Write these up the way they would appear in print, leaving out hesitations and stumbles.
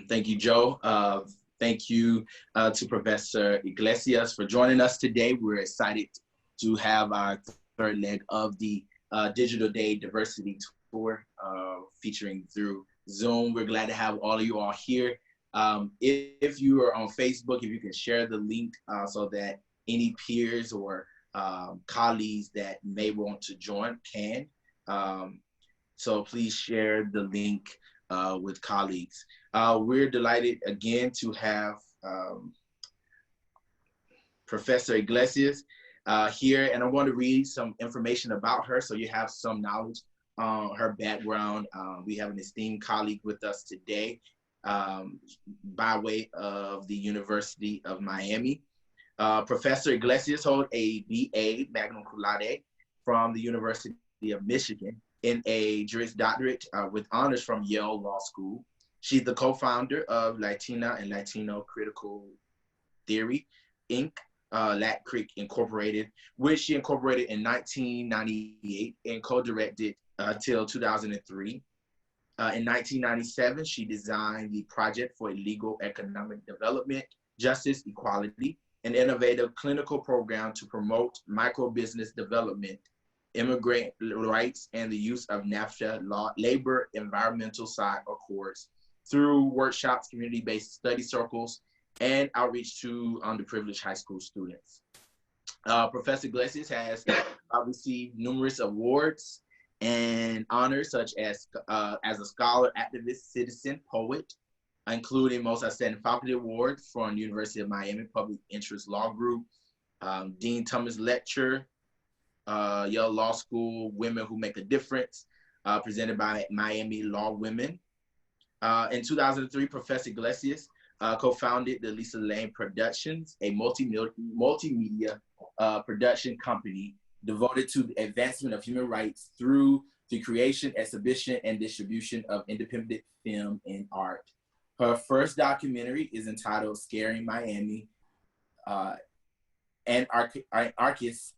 Thank you, Joe. Thank you to Professor Iglesias for joining us today. We're excited to have our third leg of the Digital Day Diversity Tour featuring through Zoom. We're glad to have all of you all here. If you are on Facebook, if you can share the link so that any peers or colleagues that may want to join can. So please share the link with colleagues. We're delighted again to have Professor Iglesias here, and I want to read some information about her so you have some knowledge on her background. We have an esteemed colleague with us today by way of the University of Miami. Professor Iglesias holds a BA magna cum laude from the University of Michigan in a Juris Doctorate with honors from Yale Law School. She's the co-founder of Latina and Latino Critical Theory, Inc., LatCrit Incorporated, which she incorporated in 1998 and co-directed till 2003. In 1997, she designed the Project for Legal Economic Development, Justice, Equality, an innovative clinical program to promote micro-business development, immigrant rights, and the use of NAFTA law, labor, environmental side accords through workshops, community-based study circles, and outreach to underprivileged high school students. Professor Iglesias has received numerous awards and honors, such as a scholar, activist, citizen, poet, including Most Outstanding Faculty Award from University of Miami Public Interest Law Group, Dean Thomas Lecture, Yale Law School, Women Who Make a Difference, presented by Miami Law Women. In 2003, Professor Iglesias co-founded the Lisa Lane Productions, a multimedia production company devoted to the advancement of human rights through the creation, exhibition, and distribution of independent film and art. Her first documentary is entitled Scaring Miami, Anarchists,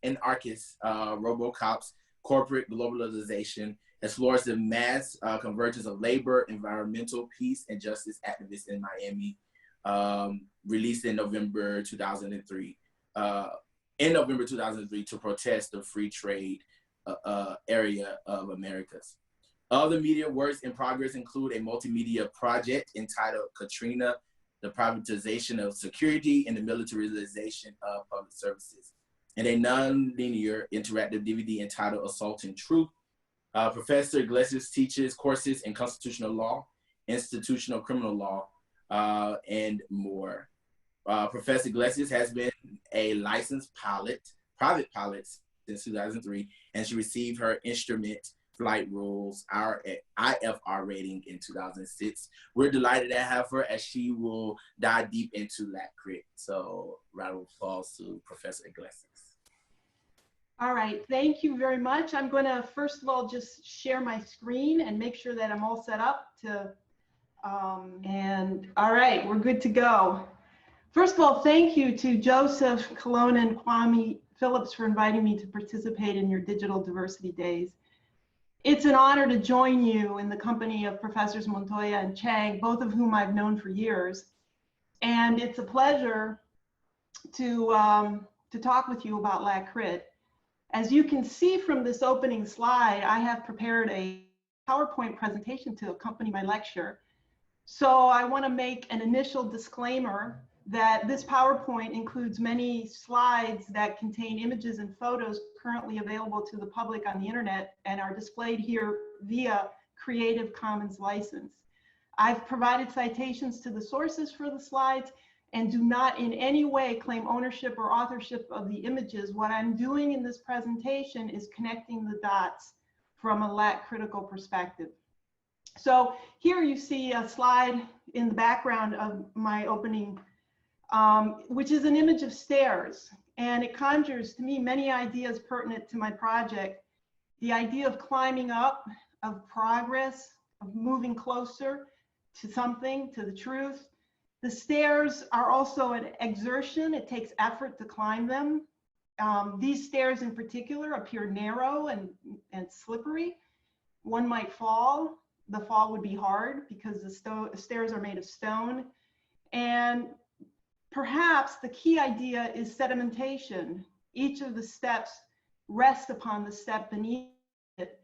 RoboCops, Corporate Globalization, explores the mass convergence of labor, environmental, peace, and justice activists in Miami, released in November 2003. In November 2003 to protest the free trade area of Americas. Other media works in progress include a multimedia project entitled Katrina, the privatization of security and the militarization of public services, and a non-linear interactive DVD entitled Assaulting Truth. Professor Iglesias teaches courses in constitutional law, institutional criminal law, and more. Professor Iglesias has been a licensed private pilot since 2003, and she received her instrument flight rules, our IFR rating in 2006. We're delighted to have her as she will dive deep into LatCrit. So round of applause to Professor Iglesias. All right, thank you very much. I'm going to first of all just share my screen and make sure that I'm all set up to, and all right, we're good to go. First of all, thank you to Joseph, Colon, and Kwame Phillips for inviting me to participate in your Digital Diversity Days. It's an honor to join you in the company of Professors Montoya and Chang, both of whom I've known for years. And it's a pleasure to talk with you about LatCrit. As you can see from this opening slide, I have prepared a PowerPoint presentation to accompany my lecture. So I want to make an initial disclaimer that this PowerPoint includes many slides that contain images and photos currently available to the public on the internet and are displayed here via Creative Commons license. I've provided citations to the sources for the slides and do not in any way claim ownership or authorship of the images. What I'm doing in this presentation is connecting the dots from a LatCritical perspective. So here you see a slide in the background of my opening, which is an image of stairs. And it conjures to me many ideas pertinent to my project. The idea of climbing up, of progress, of moving closer to something, to the truth. The stairs are also an exertion. It takes effort to climb them. These stairs in particular appear narrow and slippery. One might fall. the fall would be hard because the stairs are made of stone. And perhaps the key idea is sedimentation. Each of the steps rests upon the step beneath it.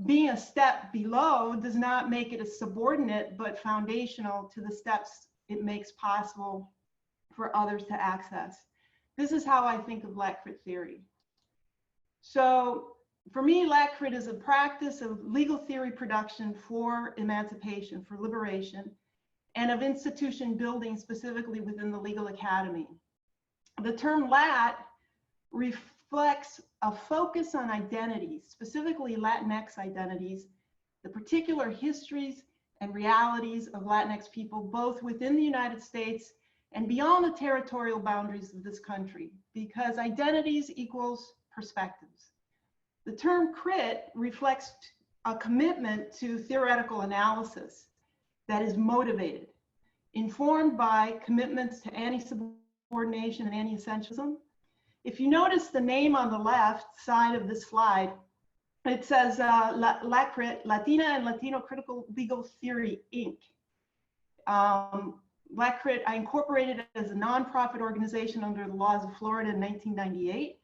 Being a step below does not make it a subordinate, but foundational to the steps it makes possible for others to access. This is how I think of LatCrit theory. So for me, LatCrit is a practice of legal theory production for emancipation, for liberation, and of institution building specifically within the legal academy. The term Lat reflects a focus on identities, specifically Latinx identities, the particular histories and realities of Latinx people, both within the United States and beyond the territorial boundaries of this country, because identities equals perspectives. The term crit reflects a commitment to theoretical analysis that is motivated, informed by commitments to anti-subordination and anti-essentialism. If you notice the name on the left side of this slide, it says LatCrit, Latina and Latino Critical Legal Theory, Inc. LatCrit, I incorporated it as a nonprofit organization under the laws of Florida in 1998.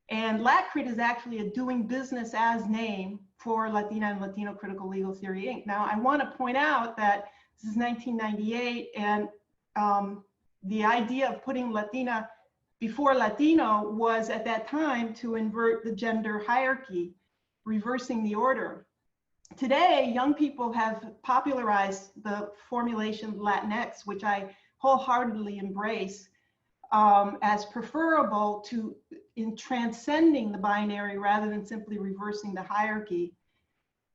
And LatCrit is actually a doing business as name for Latina and Latino Critical Legal Theory, Inc. Now, I want to point out that this is 1998, and the idea of putting Latina before Latino was at that time to invert the gender hierarchy, reversing the order. Today, young people have popularized the formulation Latinx, which I wholeheartedly embrace as preferable to in transcending the binary rather than simply reversing the hierarchy.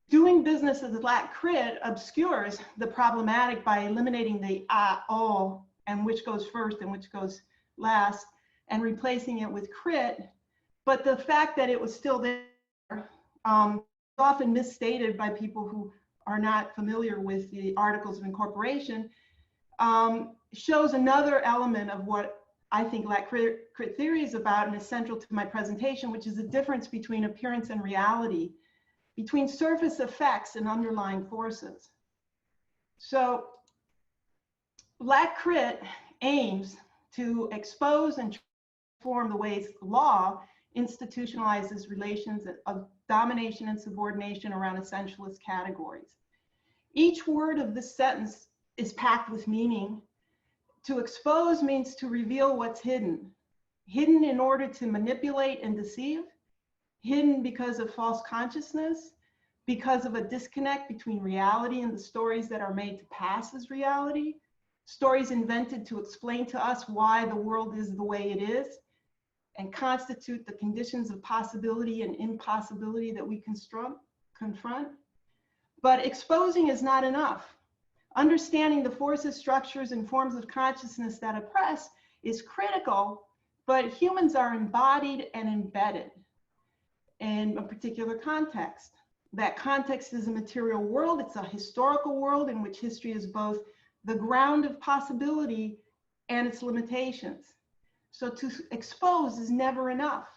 Doing business as LatCrit obscures the problematic by eliminating the all and which goes first and which goes last and replacing it with crit. But the fact that it was still there, often misstated by people who are not familiar with the Articles of Incorporation, shows another element of what I think LatCrit theory is about and is central to my presentation, which is the difference between appearance and reality, between surface effects and underlying forces. So LatCrit aims to expose and transform the ways law institutionalizes relations of domination and subordination around essentialist categories. Each word of this sentence is packed with meaning. To expose means to reveal what's hidden. Hidden in order to manipulate and deceive, hidden because of false consciousness, because of a disconnect between reality and the stories that are made to pass as reality, stories invented to explain to us why the world is the way it is, and constitute the conditions of possibility and impossibility that we confront. But exposing is not enough. Understanding the forces, structures, and forms of consciousness that oppress is critical, but humans are embodied and embedded in a particular context. That context is a material world. It's a historical world in which history is both the ground of possibility and its limitations. So to expose is never enough.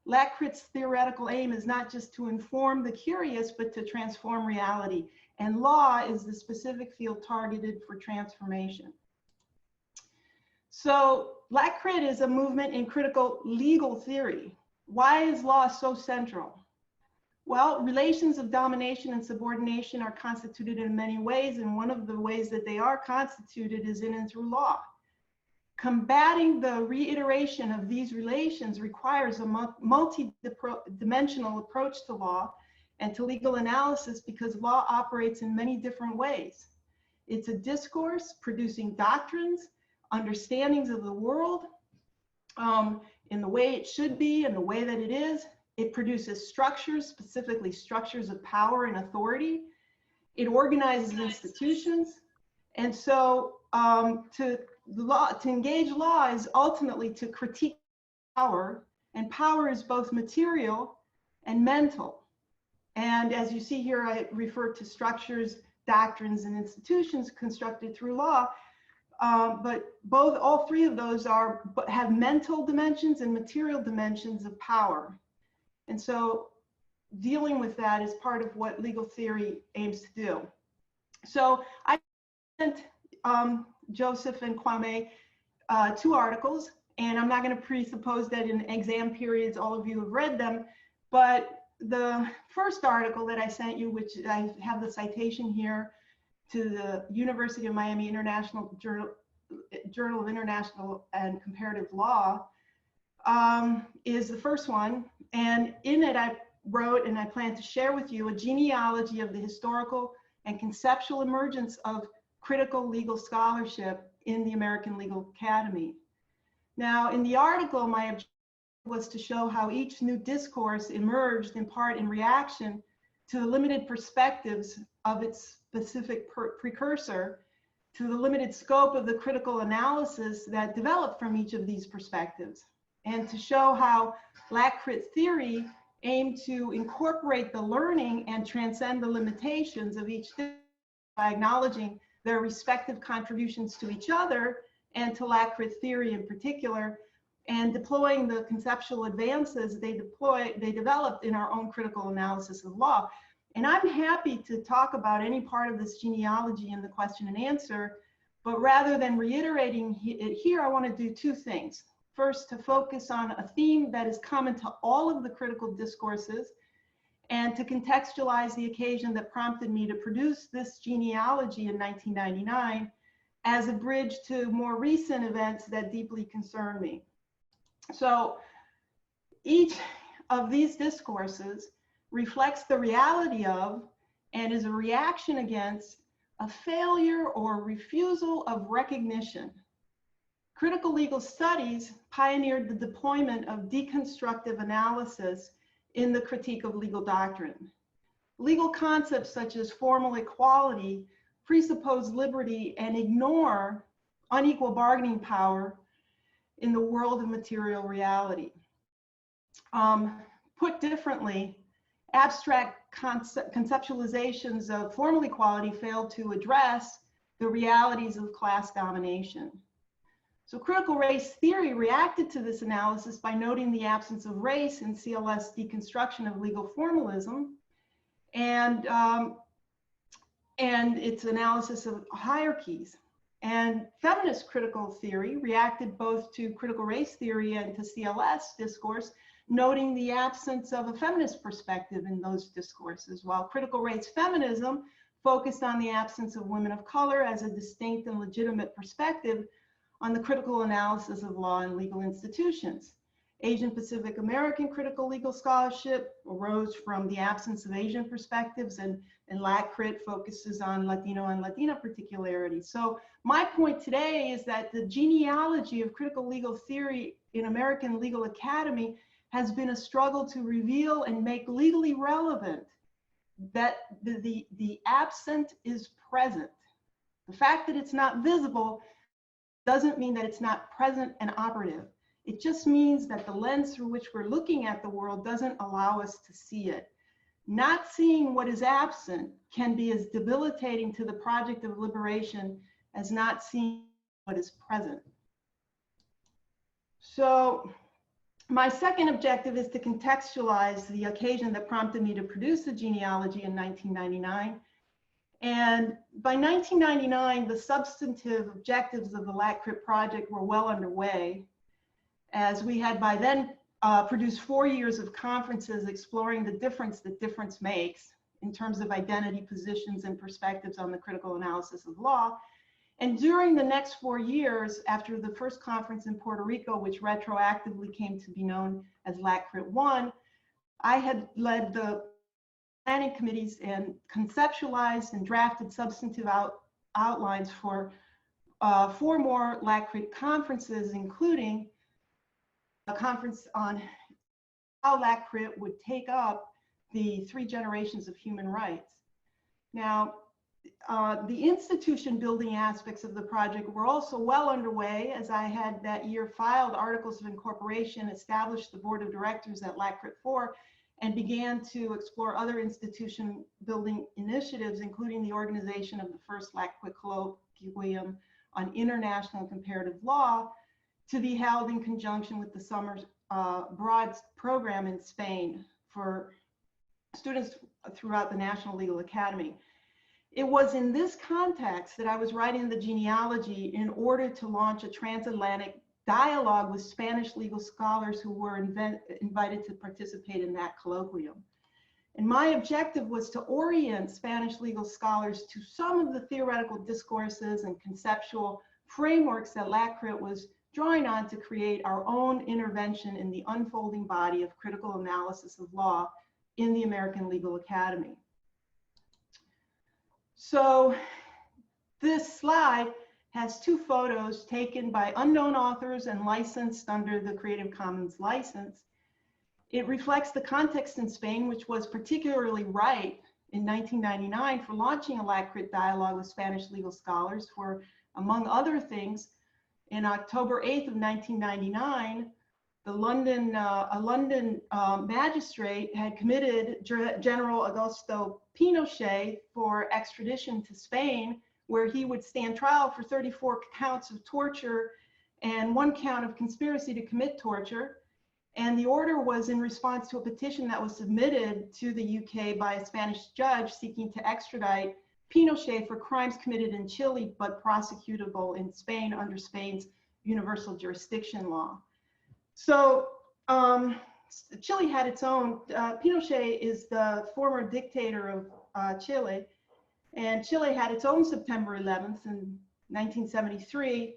LatCrit's theoretical aim is not just to inform the curious, but to transform reality. And law is the specific field targeted for transformation. So LatCrit is a movement in critical legal theory. Why is law so central? Well, relations of domination and subordination are constituted in many ways, and one of the ways that they are constituted is in and through law. Combating the reiteration of these relations requires a multi-dimensional approach to law and to legal analysis because law operates in many different ways. It's a discourse producing doctrines, understandings of the world in the way it should be and the way that it is. It produces structures, specifically structures of power and authority. It organizes institutions. And so to engage law is ultimately to critique power, and power is both material and mental. And as you see here, I refer to structures, doctrines, and institutions constructed through law. But all three of those have mental dimensions and material dimensions of power. And so dealing with that is part of what legal theory aims to do. So I sent Joseph and Kwame 2 articles, and I'm not going to presuppose that in exam periods all of you have read them, but the first article that I sent you, which I have the citation here to the University of Miami International Journal of International and Comparative Law, is the first one. And in it, I wrote, and I plan to share with you, a genealogy of the historical and conceptual emergence of critical legal scholarship in the American Legal Academy. Now, in the article, my objective was to show how each new discourse emerged in part in reaction to the limited perspectives of its specific precursor, to the limited scope of the critical analysis that developed from each of these perspectives, and to show how LatCrit theory aimed to incorporate the learning and transcend the limitations of each by acknowledging their respective contributions to each other and to LatCrit theory in particular, and deploying the conceptual advances they developed in our own critical analysis of law. And I'm happy to talk about any part of this genealogy in the question and answer, but rather than reiterating it here, I want to do 2 things. First, to focus on a theme that is common to all of the critical discourses, and to contextualize the occasion that prompted me to produce this genealogy in 1999 as a bridge to more recent events that deeply concern me. So each of these discourses reflects the reality of and is a reaction against a failure or refusal of recognition. Critical legal studies pioneered the deployment of deconstructive analysis in the critique of legal doctrine. Legal concepts such as formal equality presuppose liberty and ignore unequal bargaining power in the world of material reality. Put differently, abstract conceptualizations of formal equality fail to address the realities of class domination. So critical race theory reacted to this analysis by noting the absence of race in CLS deconstruction of legal formalism and its analysis of hierarchies. And feminist critical theory reacted both to critical race theory and to CLS discourse, noting the absence of a feminist perspective in those discourses, while critical race feminism focused on the absence of women of color as a distinct and legitimate perspective on the critical analysis of law and legal institutions. Asian Pacific American critical legal scholarship arose from the absence of Asian perspectives, and LatCrit focuses on Latino and Latina particularities. So my point today is that the genealogy of critical legal theory in American Legal Academy has been a struggle to reveal and make legally relevant that the absent is present. The fact that it's not visible doesn't mean that it's not present and operative. It just means that the lens through which we're looking at the world doesn't allow us to see it. Not seeing what is absent can be as debilitating to the project of liberation as not seeing what is present. So my second objective is to contextualize the occasion that prompted me to produce the genealogy in 1999. And by 1999, the substantive objectives of the LatCrit project were well underway, as we had by then produced 4 years of conferences exploring the difference that difference makes in terms of identity, positions, and perspectives on the critical analysis of law. And during the next 4 years, after the first conference in Puerto Rico, which retroactively came to be known as LatCrit 1, I had led the planning committees and conceptualized and drafted substantive outlines for 4 more LatCrit conferences, including a conference on how LatCrit would take up the 3 generations of human rights. Now, the institution building aspects of the project were also well underway, as I had that year filed articles of incorporation, established the board of directors at LatCrit 4, and began to explore other institution building initiatives, including the organization of the first LatCrit colloquium on international comparative law, to be held in conjunction with the summer broad program in Spain for students throughout the National Legal Academy. It was in this context that I was writing the genealogy in order to launch a transatlantic dialogue with Spanish legal scholars who were invited to participate in that colloquium. And my objective was to orient Spanish legal scholars to some of the theoretical discourses and conceptual frameworks that LatCrit was drawing on to create our own intervention in the unfolding body of critical analysis of law in the American Legal Academy. So this slide has two photos taken by unknown authors and licensed under the Creative Commons license. It reflects the context in Spain, which was particularly ripe in 1999 for launching a LatCrit dialogue with Spanish legal scholars for, among other things, in October 8th of 1999, a London magistrate had committed General Augusto Pinochet for extradition to Spain, where he would stand trial for 34 counts of torture and 1 count of conspiracy to commit torture. And the order was in response to a petition that was submitted to the UK by a Spanish judge seeking to extradite Pinochet for crimes committed in Chile but prosecutable in Spain under Spain's universal jurisdiction law. So Chile had its own, Pinochet is the former dictator of Chile, and Chile had its own September 11th in 1973.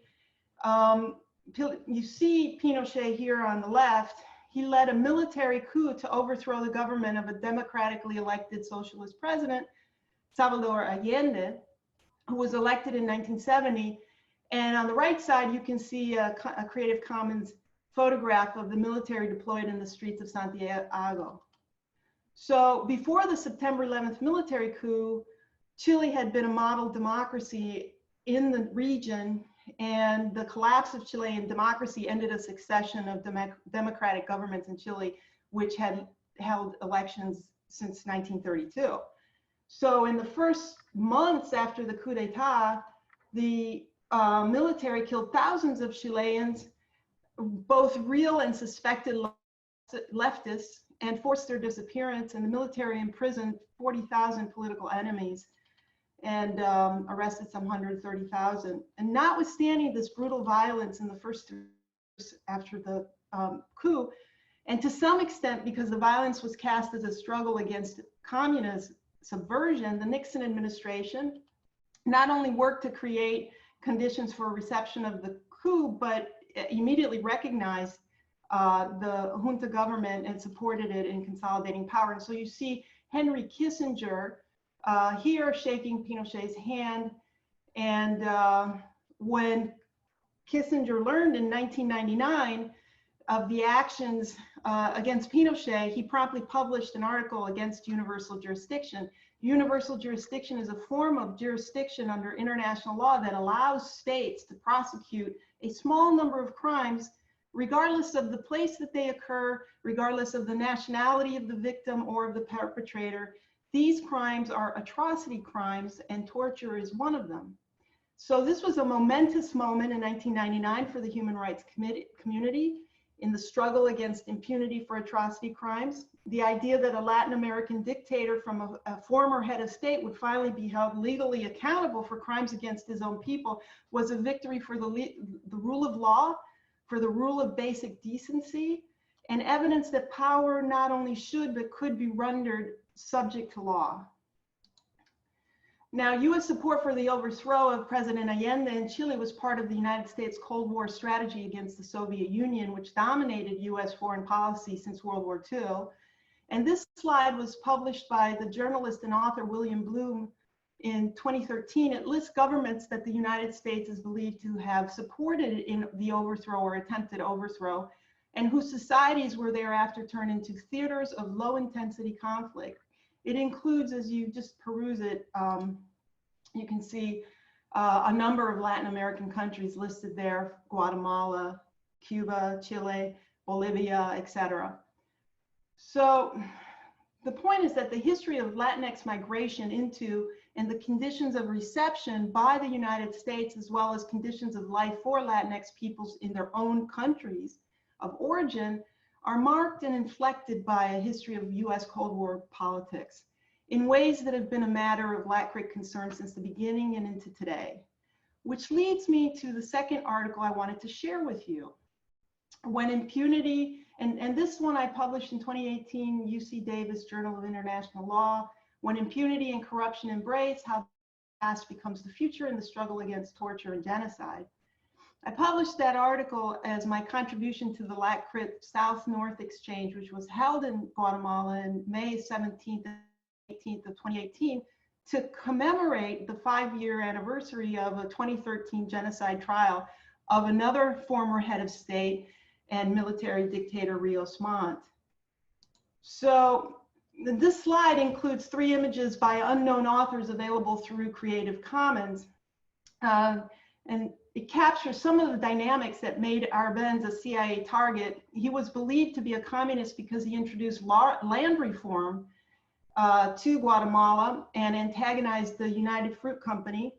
You see Pinochet here on the left. He led a military coup to overthrow the government of a democratically elected socialist president, Salvador Allende, who was elected in 1970. And on the right side, you can see a Creative Commons photograph of the military deployed in the streets of Santiago. So before the September 11th military coup, Chile had been a model democracy in the region, and the collapse of Chilean democracy ended a succession of democratic governments in Chile, which had held elections since 1932. So in the first months after the coup d'etat, the military killed thousands of Chileans, both real and suspected leftists, and forced their disappearance, and the military imprisoned 40,000 political enemies and arrested some 130,000. And notwithstanding this brutal violence in the first 3 years after the coup, and to some extent because the violence was cast as a struggle against communist subversion, the Nixon administration not only worked to create conditions for reception of the coup, but immediately recognized the junta government and supported it in consolidating power. And so you see Henry Kissinger here shaking Pinochet's hand. And when Kissinger learned in 1999 of the actions against Pinochet, he promptly published an article against universal jurisdiction. Universal jurisdiction is a form of jurisdiction under international law that allows states to prosecute a small number of crimes, regardless of the place that they occur, regardless of the nationality of the victim or of the perpetrator. These crimes are atrocity crimes, and torture is one of them. So this was a momentous moment in 1999 for the human rights community in the struggle against impunity for atrocity crimes. The idea that a Latin American dictator from a former head of state would finally be held legally accountable for crimes against his own people was a victory for the rule of law, for the rule of basic decency, and evidence that power not only should but could be rendered subject to law. Now, U.S. support for the overthrow of President Allende in Chile was part of the United States Cold War strategy against the Soviet Union, which dominated U.S. foreign policy since World War II. And this slide was published by the journalist and author William Bloom in 2013. It lists governments that the United States is believed to have supported in the overthrow or attempted overthrow, and whose societies were thereafter turned into theaters of low-intensity conflict. It includes, as you just peruse it, you can see a number of Latin American countries listed there: Guatemala, Cuba, Chile, Bolivia, etc. So the point is that the history of Latinx migration into and the conditions of reception by the United States, as well as conditions of life for Latinx peoples in their own countries of origin, are marked and inflected by a history of US Cold War politics in ways that have been a matter of LatCrit concern since the beginning and into today. Which leads me to the second article I wanted to share with you. When impunity, and this one I published in 2018, UC Davis Journal of International Law, When Impunity and Corruption Embrace, How the Past Becomes the Future in the Struggle Against Torture and Genocide. I published that article as my contribution to the LatCrit South-North Exchange, which was held in Guatemala in May 17th and 18th of 2018, to commemorate the 5-year anniversary of a 2013 genocide trial of another former head of state and military dictator, Rios Montt. So this slide includes 3 images by unknown authors available through Creative Commons. And it captures some of the dynamics that made Arbenz a CIA target. He was believed to be a communist because he introduced land reform to Guatemala and antagonized the United Fruit Company.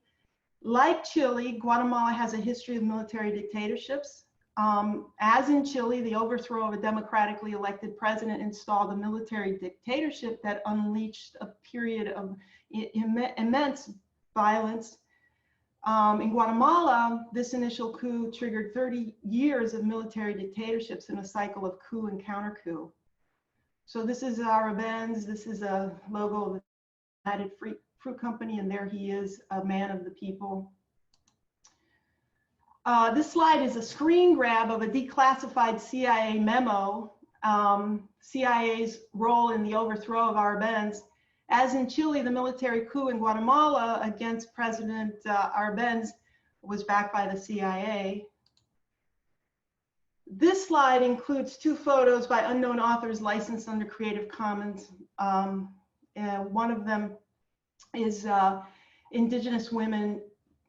Like Chile, Guatemala has a history of military dictatorships. As in Chile, the overthrow of a democratically elected president installed a military dictatorship that unleashed a period of immense violence. In Guatemala, this initial coup triggered 30 years of military dictatorships in a cycle of coup and counter-coup. So this is Arbenz. This is a logo of the United Fruit Company, and there he is, a man of the people. This slide is a screen grab of a declassified CIA memo, CIA's role in the overthrow of Arbenz. As in Chile, the military coup in Guatemala against President Arbenz was backed by the CIA. This slide includes 2 photos by unknown authors licensed under Creative Commons. One of them is indigenous women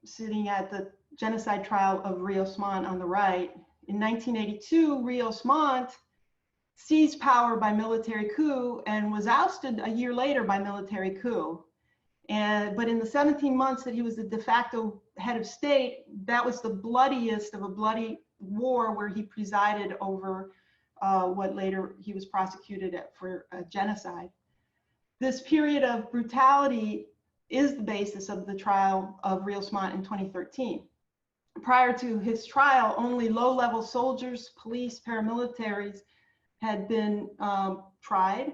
sitting at the genocide trial of Rios Montt on the right. In 1982, Rios Montt seized power by military coup and was ousted a year later by military coup. But in the 17 months that he was the de facto head of state, that was the bloodiest of a bloody war where he presided over what later he was prosecuted for genocide. This period of brutality is the basis of the trial of Rios Montt in 2013. Prior to his trial, only low-level soldiers, police, paramilitaries had been tried.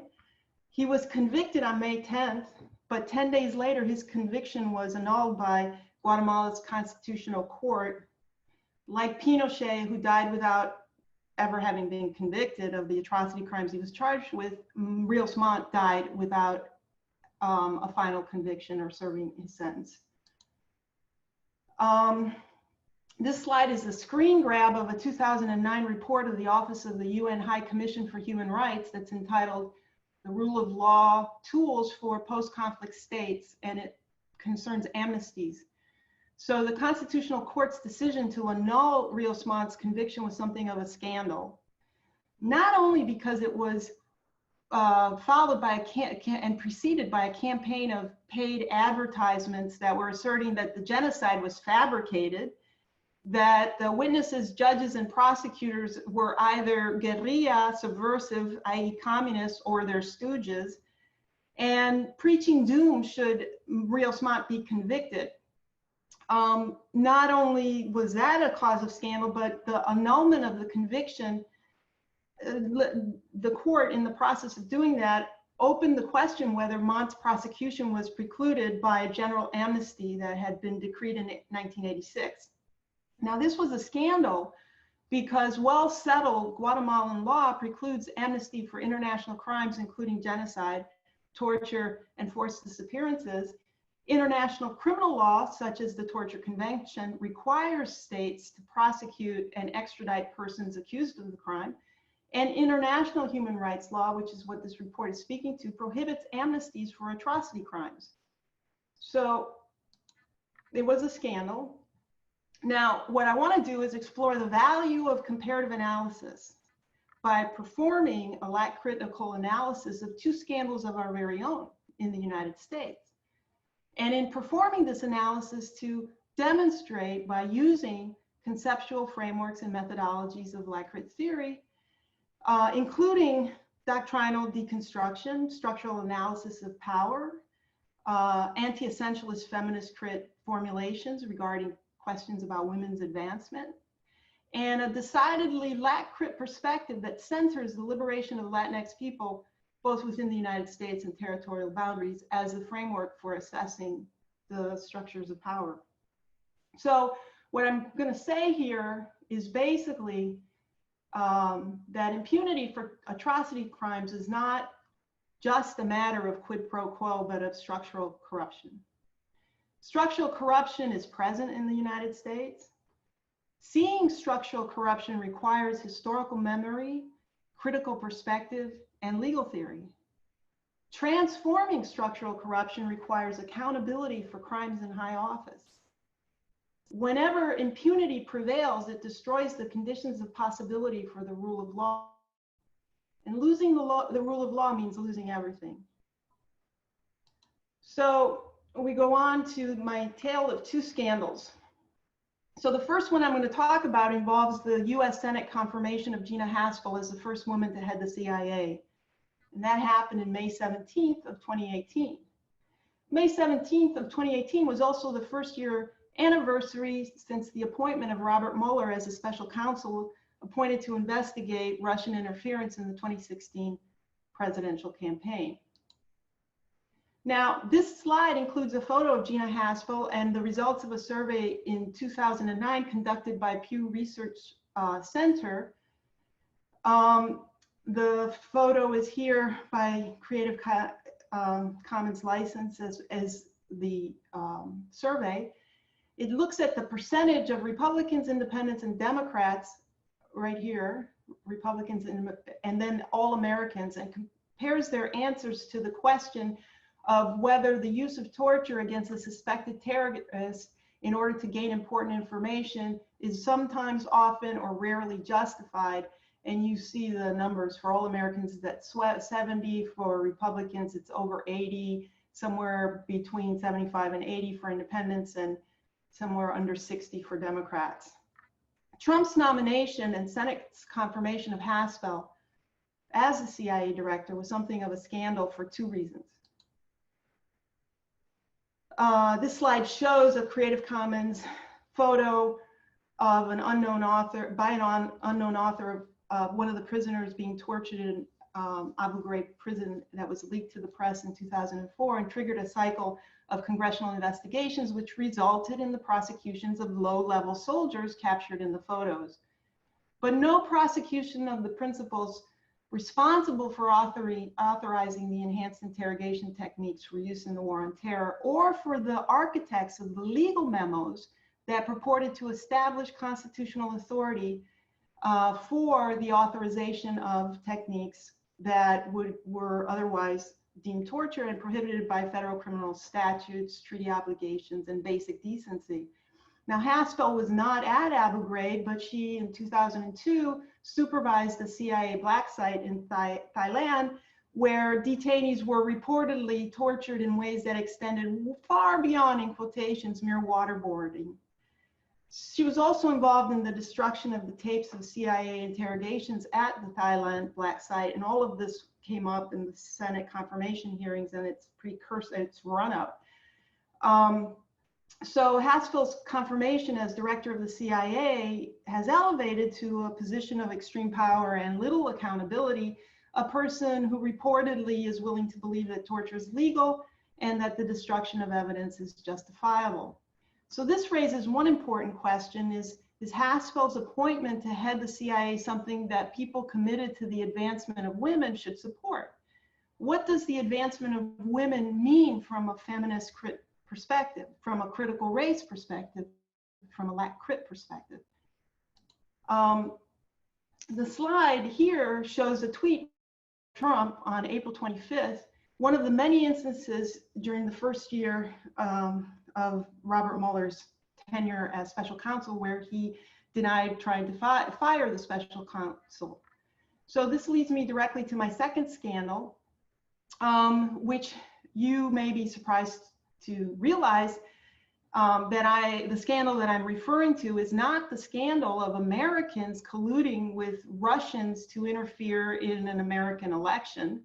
He was convicted on May 10th, but 10 days later, his conviction was annulled by Guatemala's constitutional court. Like Pinochet, who died without ever having been convicted of the atrocity crimes he was charged with, Rios Montt died without a final conviction or serving his sentence. This slide is a screen grab of a 2009 report of the Office of the UN High Commission for Human Rights that's entitled The Rule of Law Tools for Post-Conflict States, and it concerns amnesties. So the Constitutional Court's decision to annul Rios Montt's conviction was something of a scandal, not only because it was followed by and preceded by a campaign of paid advertisements that were asserting that the genocide was fabricated, that the witnesses, judges, and prosecutors were either guerrilla, subversive, i.e. communists, or their stooges, and preaching doom should Rios Montt be convicted. Not only was that a cause of scandal, but the annulment of the conviction, the court, in the process of doing that, opened the question whether Montt's prosecution was precluded by a general amnesty that had been decreed in 1986. Now, this was a scandal because well-settled Guatemalan law precludes amnesty for international crimes, including genocide, torture, and forced disappearances. International criminal law, such as the Torture Convention, requires states to prosecute and extradite persons accused of the crime. And international human rights law, which is what this report is speaking to, prohibits amnesties for atrocity crimes. So it was a scandal. Now, what I want to do is explore the value of comparative analysis by performing a LatCritical analysis of 2 scandals of our very own in the United States. And in performing this analysis, to demonstrate by using conceptual frameworks and methodologies of LatCrit theory including doctrinal deconstruction, structural analysis of power, anti-essentialist feminist crit formulations regarding questions about women's advancement, and a decidedly LatCrit perspective that centers the liberation of Latinx people, both within the United States and territorial boundaries, as the framework for assessing the structures of power. So what I'm going to say here is basically that impunity for atrocity crimes is not just a matter of quid pro quo, but of structural corruption. Structural corruption is present in the United States. Seeing structural corruption requires historical memory, critical perspective, and legal theory. Transforming structural corruption requires accountability for crimes in high office. Whenever impunity prevails, it destroys the conditions of possibility for the rule of law. And losing the rule of law means losing everything. So we go on to my tale of two scandals. So the first one I'm going to talk about involves the US Senate confirmation of Gina Haspel as the first woman to head the CIA. And that happened in May 17th of 2018. May 17th of 2018 was also the first year anniversary since the appointment of Robert Mueller as a special counsel appointed to investigate Russian interference in the 2016 presidential campaign. Now, this slide includes a photo of Gina Haspel and the results of a survey in 2009 conducted by Pew Research Center. The photo is here by Creative Commons license as the survey. It looks at the percentage of Republicans, Independents, and Democrats right here, Republicans and then all Americans, and compares their answers to the question of whether the use of torture against a suspected terrorist in order to gain important information is sometimes, often, or rarely justified. And you see the numbers for all Americans, that's 70, for Republicans it's over 80, somewhere between 75 and 80 for independents, and somewhere under 60 for Democrats. Trump's nomination and Senate's confirmation of Haspel as the CIA director was something of a scandal for two reasons. This slide shows a Creative Commons photo of an unknown author, by an unknown author, of one of the prisoners being tortured in Abu Ghraib prison that was leaked to the press in 2004 and triggered a cycle of congressional investigations, which resulted in the prosecutions of low-level soldiers captured in the photos. But no prosecution of the principals responsible for authorizing the enhanced interrogation techniques for use in the war on terror, or for the architects of the legal memos that purported to establish constitutional authority for the authorization of techniques that were otherwise deemed torture and prohibited by federal criminal statutes, treaty obligations, and basic decency. Now, Haspel was not at Abu Ghraib, but she, in 2002, supervised the CIA black site in Thailand, where detainees were reportedly tortured in ways that extended far beyond, in quotations, mere waterboarding. She was also involved in the destruction of the tapes of CIA interrogations at the Thailand black site, and all of this came up in the Senate confirmation hearings and its precursor, its run-up. So Haspel's confirmation as director of the CIA has elevated to a position of extreme power and little accountability a person who reportedly is willing to believe that torture is legal and that the destruction of evidence is justifiable. So this raises one important question: is Haspel's appointment to head the CIA something that people committed to the advancement of women should support? What does the advancement of women mean from a feminist perspective, from a critical race perspective, from a LatCrit perspective? The slide here shows a tweet from Trump on April 25th, one of the many instances during the first year of Robert Mueller's tenure as special counsel where he denied trying to fire the special counsel. So this leads me directly to my second scandal, which you may be surprised to realize the scandal that I'm referring to is not the scandal of Americans colluding with Russians to interfere in an American election,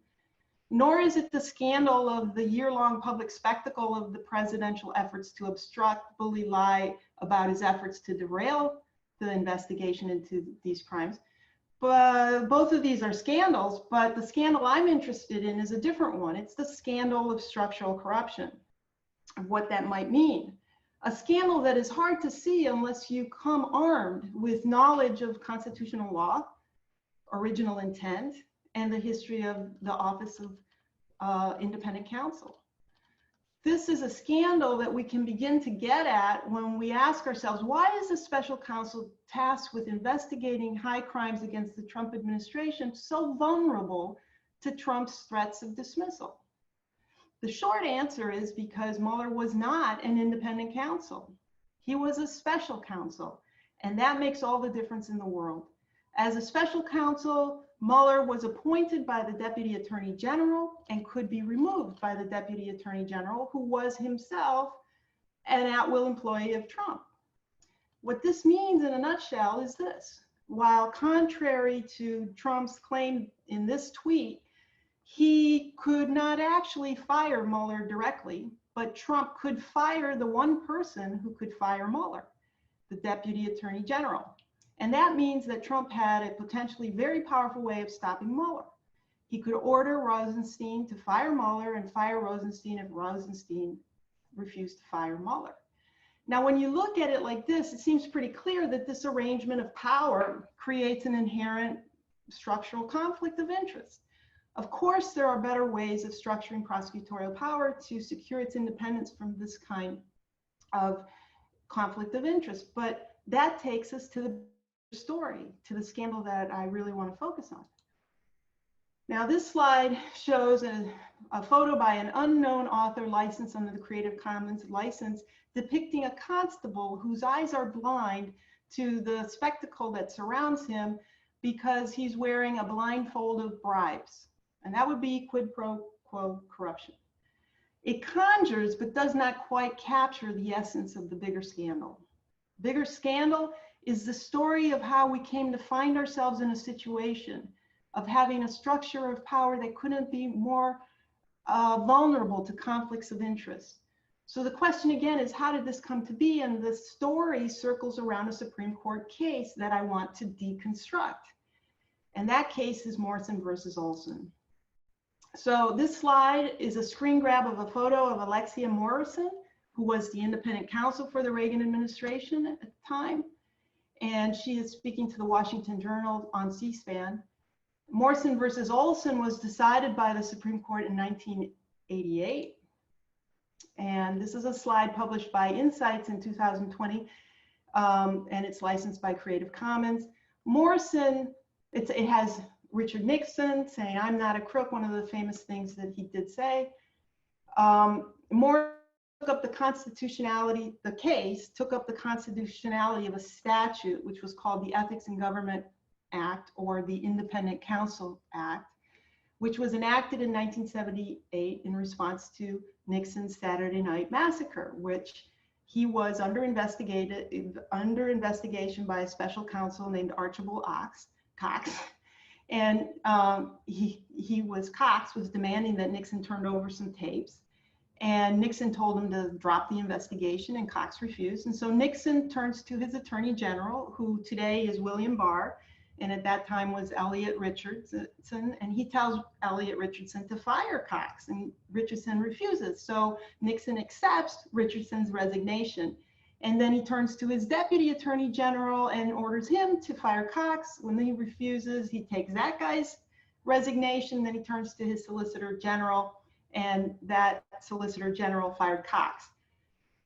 nor is it the scandal of the year-long public spectacle of the presidential efforts to obstruct, bully, lie about his efforts to derail the investigation into these crimes. But both of these are scandals, but the scandal I'm interested in is a different one. It's the scandal of structural corruption, of what that might mean. A scandal that is hard to see unless you come armed with knowledge of constitutional law, original intent, and the history of the Office of Independent Counsel. This is a scandal that we can begin to get at when we ask ourselves, why is the special counsel tasked with investigating high crimes against the Trump administration so vulnerable to Trump's threats of dismissal? The short answer is because Mueller was not an independent counsel. He was a special counsel, and that makes all the difference in the world. As a special counsel, Mueller was appointed by the Deputy Attorney General and could be removed by the Deputy Attorney General, who was himself an at-will employee of Trump. What this means in a nutshell is this: while contrary to Trump's claim in this tweet, he could not actually fire Mueller directly, but Trump could fire the one person who could fire Mueller, the Deputy Attorney General. And that means that Trump had a potentially very powerful way of stopping Mueller. He could order Rosenstein to fire Mueller and fire Rosenstein if Rosenstein refused to fire Mueller. Now, when you look at it like this, it seems pretty clear that this arrangement of power creates an inherent structural conflict of interest. Of course, there are better ways of structuring prosecutorial power to secure its independence from this kind of conflict of interest, but that takes us to the story, to the scandal that I really want to focus on. Now, this slide shows a photo by an unknown author licensed under the Creative Commons license depicting a constable whose eyes are blind to the spectacle that surrounds him because he's wearing a blindfold of bribes. And that would be quid pro quo corruption. It conjures, but does not quite capture the essence of the bigger scandal. Bigger scandal is the story of how we came to find ourselves in a situation of having a structure of power that couldn't be more vulnerable to conflicts of interest. So the question again is, how did this come to be? And the story circles around a Supreme Court case that I want to deconstruct. And that case is Morrison versus Olson. So this slide is a screen grab of a photo of Alexia Morrison, who was the independent counsel for the Reagan administration at the time. And she is speaking to the Washington Journal on C-SPAN. Morrison versus Olson was decided by the Supreme Court in 1988. And this is a slide published by Insights in 2020, and it's licensed by Creative Commons. Morrison, it has Richard Nixon saying, "I'm not a crook," one of the famous things that he did say. Morrison took up the constitutionality, the case took up the constitutionality of a statute, which was called the Ethics in Government Act, or the Independent Counsel Act, which was enacted in 1978 in response to Nixon's Saturday Night Massacre, which he was under investigation by a special counsel named Archibald Cox. And Cox was demanding that Nixon turned over some tapes. And Nixon told him to drop the investigation, and Cox refused. And so Nixon turns to his attorney general, who today is William Barr, and at that time was Elliot Richardson, and he tells Elliot Richardson to fire Cox, and Richardson refuses. So Nixon accepts Richardson's resignation. And then he turns to his deputy attorney general and orders him to fire Cox. When he refuses, he takes that guy's resignation. Then he turns to his solicitor general, and that solicitor general fired Cox.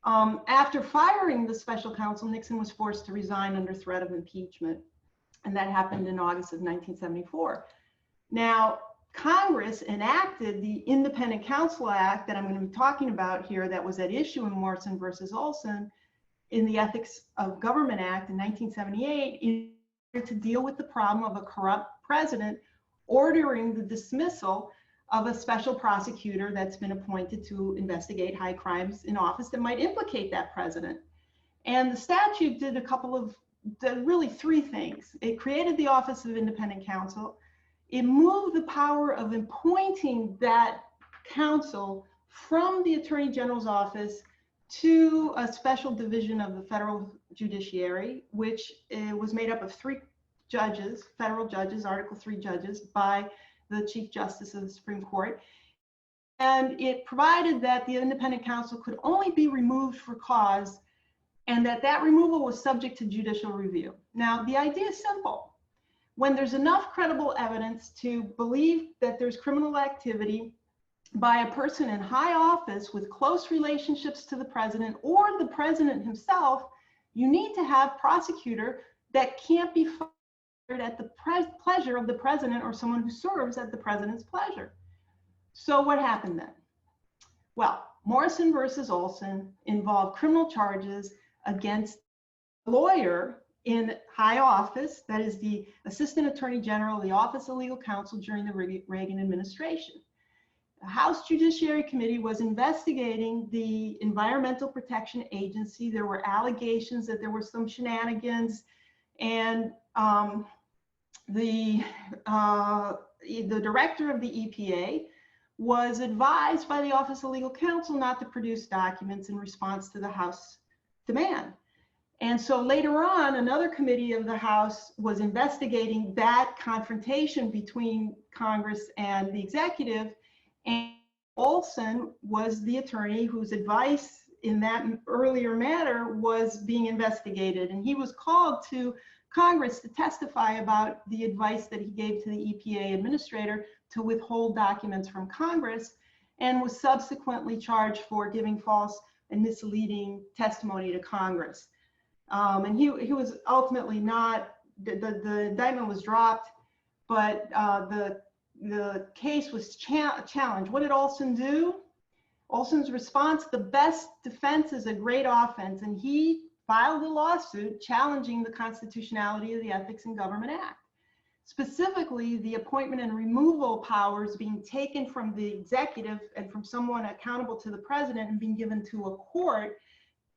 After firing the special counsel, Nixon was forced to resign under threat of impeachment. And that happened in August of 1974. Now, Congress enacted the Independent Counsel Act that I'm going to be talking about here, that was at issue in Morrison versus Olson, in the Ethics of Government Act in 1978, in order to deal with the problem of a corrupt president ordering the dismissal of a special prosecutor that's been appointed to investigate high crimes in office that might implicate that president. And the statute did really three things. It created the Office of Independent Counsel. It moved the power of appointing that counsel from the Attorney General's office to a special division of the federal judiciary, which was made up of 3 judges, federal judges, Article 3 judges, by the Chief Justice of the Supreme Court. And it provided that the independent counsel could only be removed for cause, and that removal was subject to judicial review. Now, the idea is simple. When there's enough credible evidence to believe that there's criminal activity by a person in high office with close relationships to the president or the president himself, you need to have a prosecutor that can't be fired at the pleasure of the president or someone who serves at the president's pleasure. So what happened then? Well, Morrison versus Olson involved criminal charges against a lawyer in high office, that is the Assistant Attorney General of the Office of Legal Counsel during the Reagan administration. The House Judiciary Committee was investigating the Environmental Protection Agency. There were allegations that there were some shenanigans, and the director of the EPA was advised by the Office of Legal Counsel not to produce documents in response to the House demand. And so later on, another committee of the House was investigating that confrontation between Congress and the executive, and Olson was the attorney whose advice in that earlier matter was being investigated. And he was called to Congress to testify about the advice that he gave to the EPA administrator to withhold documents from Congress, and was subsequently charged for giving false and misleading testimony to Congress. And he was ultimately not, the indictment was dropped, but the case was challenged. What did Olson do? Olson's response: the best defense is a great offense. And he filed a lawsuit challenging the constitutionality of the Ethics in Government Act. Specifically, the appointment and removal powers being taken from the executive and from someone accountable to the president and being given to a court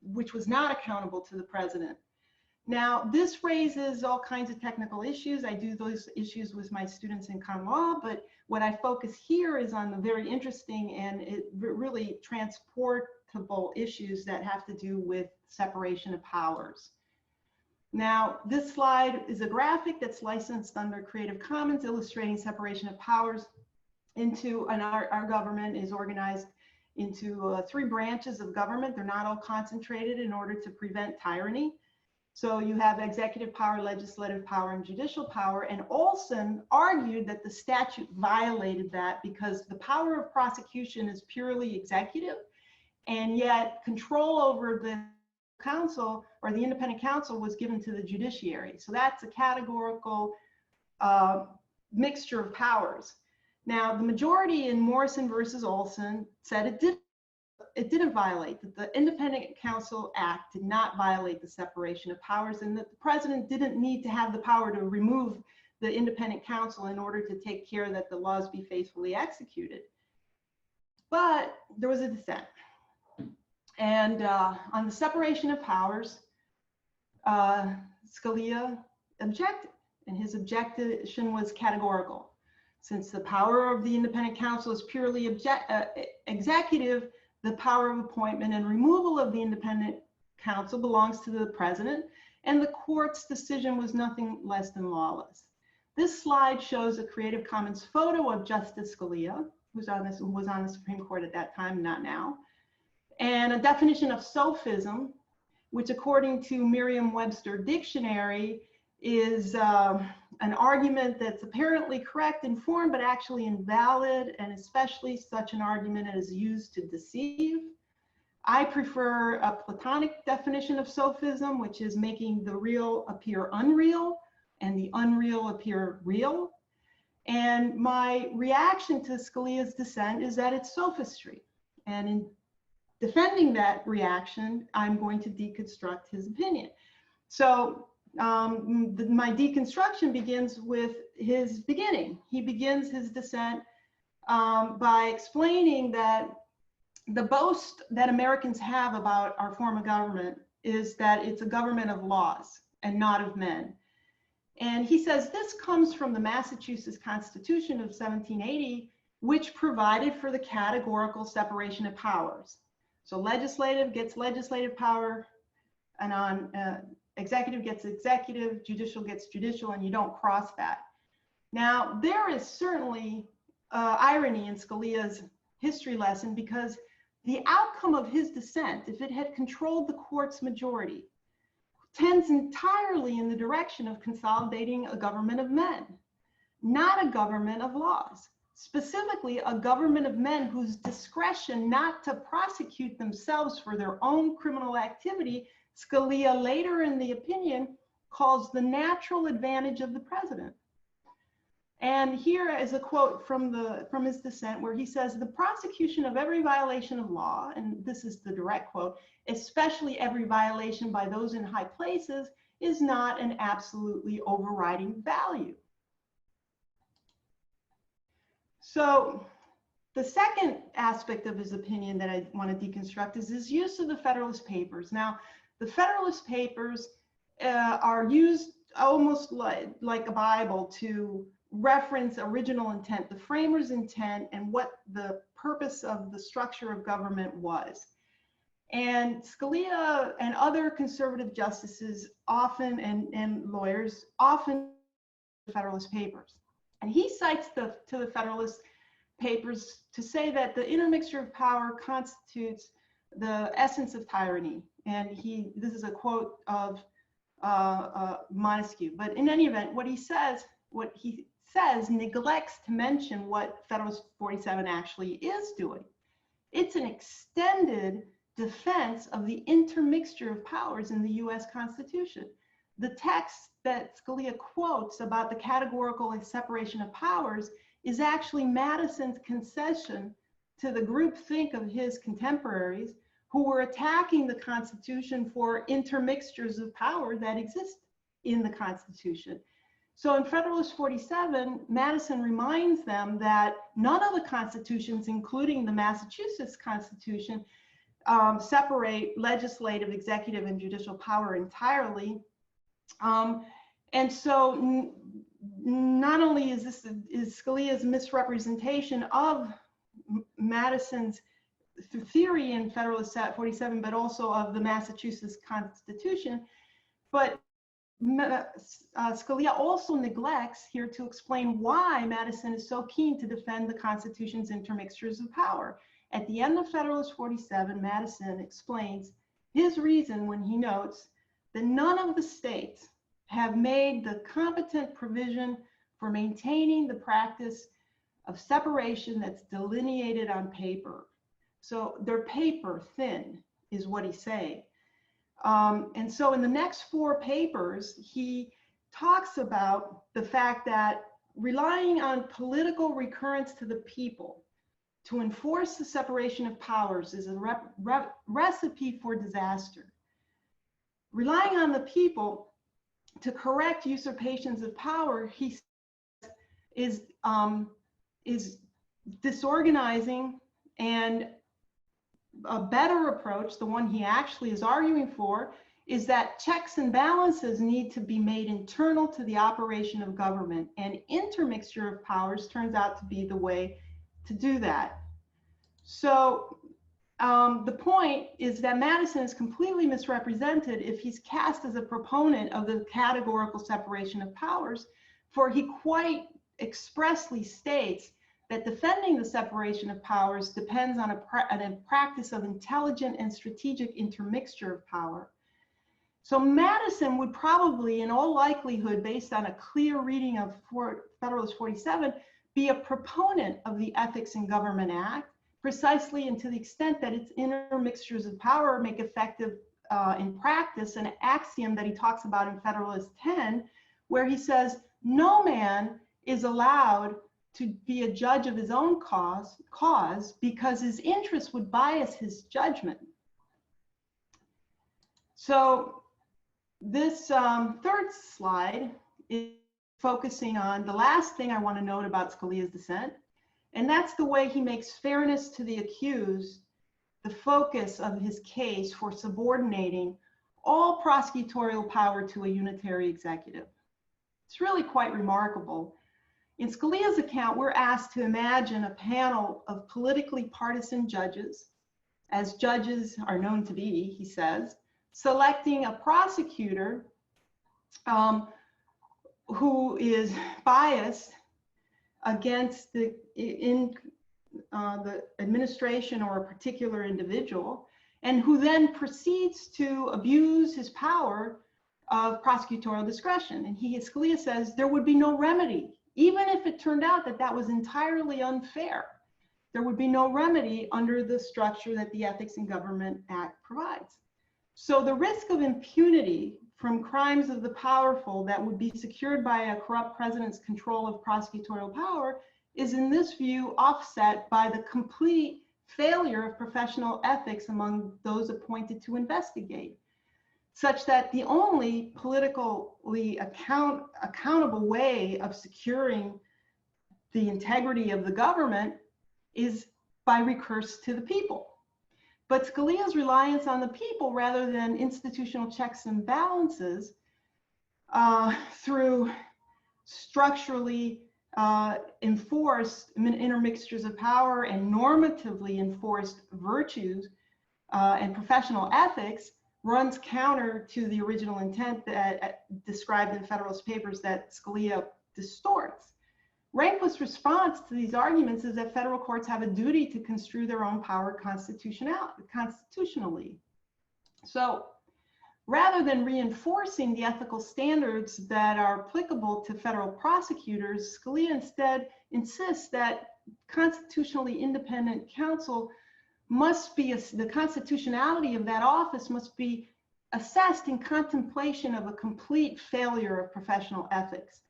which was not accountable to the president. Now, this raises all kinds of technical issues. I do those issues with my students in common law, but what I focus here is on the very interesting and really transportable issues that have to do with separation of powers. Now, this slide is a graphic that's licensed under Creative Commons, illustrating separation of powers into, and our government is organized into 3 branches of government. They're not all concentrated in order to prevent tyranny. So you have executive power, legislative power, and judicial power. And Olson argued that the statute violated that because the power of prosecution is purely executive, and yet control over the counsel or the independent counsel was given to the judiciary. So that's a categorical mixture of powers. Now, the majority in Morrison versus Olson said it didn't violate, that the Independent Counsel Act did not violate the separation of powers, and that the president didn't need to have the power to remove the independent counsel in order to take care that the laws be faithfully executed. But there was a dissent. And on the separation of powers, Scalia objected, and his objection was categorical. Since the power of the independent counsel is purely executive, the power of appointment and removal of the independent counsel belongs to the president, and the court's decision was nothing less than lawless. This slide shows a Creative Commons photo of Justice Scalia, who was on the Supreme Court at that time, not now, and a definition of sophism, which according to Merriam-Webster Dictionary is an argument that's apparently correct in form, but actually invalid, and especially such an argument as used to deceive. I prefer a Platonic definition of sophism, which is making the real appear unreal and the unreal appear real. And my reaction to Scalia's dissent is that it's sophistry. And in defending that reaction, I'm going to deconstruct his opinion. So my deconstruction begins with his beginning. He begins his dissent by explaining that the boast that Americans have about our form of government is that it's a government of laws and not of men. And he says this comes from the Massachusetts Constitution of 1780, which provided for the categorical separation of powers. So legislative gets legislative power, and executive gets executive, judicial gets judicial, and you don't cross that. Now, there is certainly irony in Scalia's history lesson, because the outcome of his dissent, if it had controlled the court's majority, tends entirely in the direction of consolidating a government of men, not a government of laws. Specifically, a government of men whose discretion not to prosecute themselves for their own criminal activity, Scalia later in the opinion calls the natural advantage of the president. And here is a quote from his dissent, where he says, "The prosecution of every violation of law," and this is the direct quote, "especially every violation by those in high places, is not an absolutely overriding value." So the second aspect of his opinion that I want to deconstruct is his use of the Federalist Papers. Now, the Federalist Papers are used almost like a Bible to reference original intent, the framers' intent, and what the purpose of the structure of government was. And Scalia and other conservative justices often, and lawyers often, the Federalist Papers. And he cites to the Federalist Papers to say that the intermixture of power constitutes the essence of tyranny. And this is a quote of Montesquieu. But in any event, what he says neglects to mention what Federalist 47 actually is doing. It's an extended defense of the intermixture of powers in the US Constitution. The text that Scalia quotes about the categorical separation of powers is actually Madison's concession to the groupthink of his contemporaries who were attacking the Constitution for intermixtures of power that exist in the Constitution. So in Federalist 47, Madison reminds them that none of the constitutions, including the Massachusetts Constitution, separate legislative, executive, and judicial power entirely. And so not only is Scalia's misrepresentation of Madison's theory in Federalist 47, but also of the Massachusetts Constitution, but Scalia also neglects here to explain why Madison is so keen to defend the Constitution's intermixtures of power. At the end of Federalist 47, Madison explains his reason when he notes that none of the states have made the competent provision for maintaining the practice of separation that's delineated on paper. So they're paper thin, is what he's saying. And so in the next four papers, he talks about the fact that relying on political recurrence to the people to enforce the separation of powers is a recipe for disaster. Relying on the people to correct usurpations of power, he says, is disorganizing, and a better approach, the one he actually is arguing for, is that checks and balances need to be made internal to the operation of government, and intermixture of powers turns out to be the way to do that. So the point is that Madison is completely misrepresented if he's cast as a proponent of the categorical separation of powers, for he quite expressly states that defending the separation of powers depends on a practice of intelligent and strategic intermixture of power. So Madison would probably, in all likelihood, based on a clear reading of Federalist 47, be a proponent of the Ethics in Government Act, precisely and to the extent that its intermixtures of power make effective in practice an axiom that he talks about in Federalist 10, where he says, no man is allowed to be a judge of his own cause because his interests would bias his judgment. So this third slide is focusing on the last thing I want to note about Scalia's dissent And that's the way he makes fairness to the accused the focus of his case for subordinating all prosecutorial power to a unitary executive. It's really quite remarkable. In Scalia's account, we're asked to imagine a panel of politically partisan judges, as judges are known to be, he says, selecting a prosecutor who is biased against the administration or a particular individual, and who then proceeds to abuse his power of prosecutorial discretion. And Scalia says there would be no remedy, even if it turned out that that was entirely unfair. There would be no remedy under the structure that the Ethics in Government Act provides. So the risk of impunity from crimes of the powerful that would be secured by a corrupt president's control of prosecutorial power is, in this view, offset by the complete failure of professional ethics among those appointed to investigate, such that the only politically accountable way of securing the integrity of the government is by recurse to the people. But Scalia's reliance on the people rather than institutional checks and balances through structurally enforced intermixtures of power and normatively enforced virtues and professional ethics runs counter to the original intent that described in Federalist Papers that Scalia distorts. Rehnquist's response to these arguments is that federal courts have a duty to construe their own power constitutionally. So rather than reinforcing the ethical standards that are applicable to federal prosecutors, Scalia instead insists that constitutionally independent counsel must be, the constitutionality of that office must be assessed in contemplation of a complete failure of professional ethics.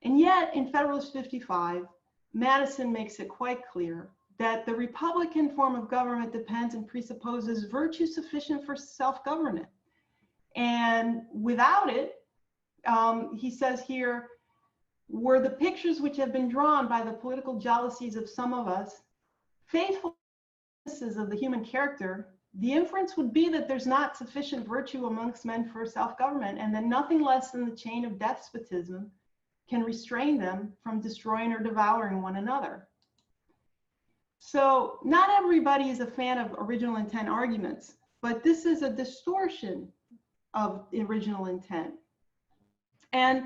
And yet, in Federalist 55, Madison makes it quite clear that the Republican form of government depends and presupposes virtue sufficient for self-government. And without it, he says here, were the pictures which have been drawn by the political jealousies of some of us faithful witnesses of the human character, the inference would be that there's not sufficient virtue amongst men for self-government, and that nothing less than the chain of despotism can restrain them from destroying or devouring one another. So not everybody is a fan of original intent arguments, but this is a distortion of the original intent. And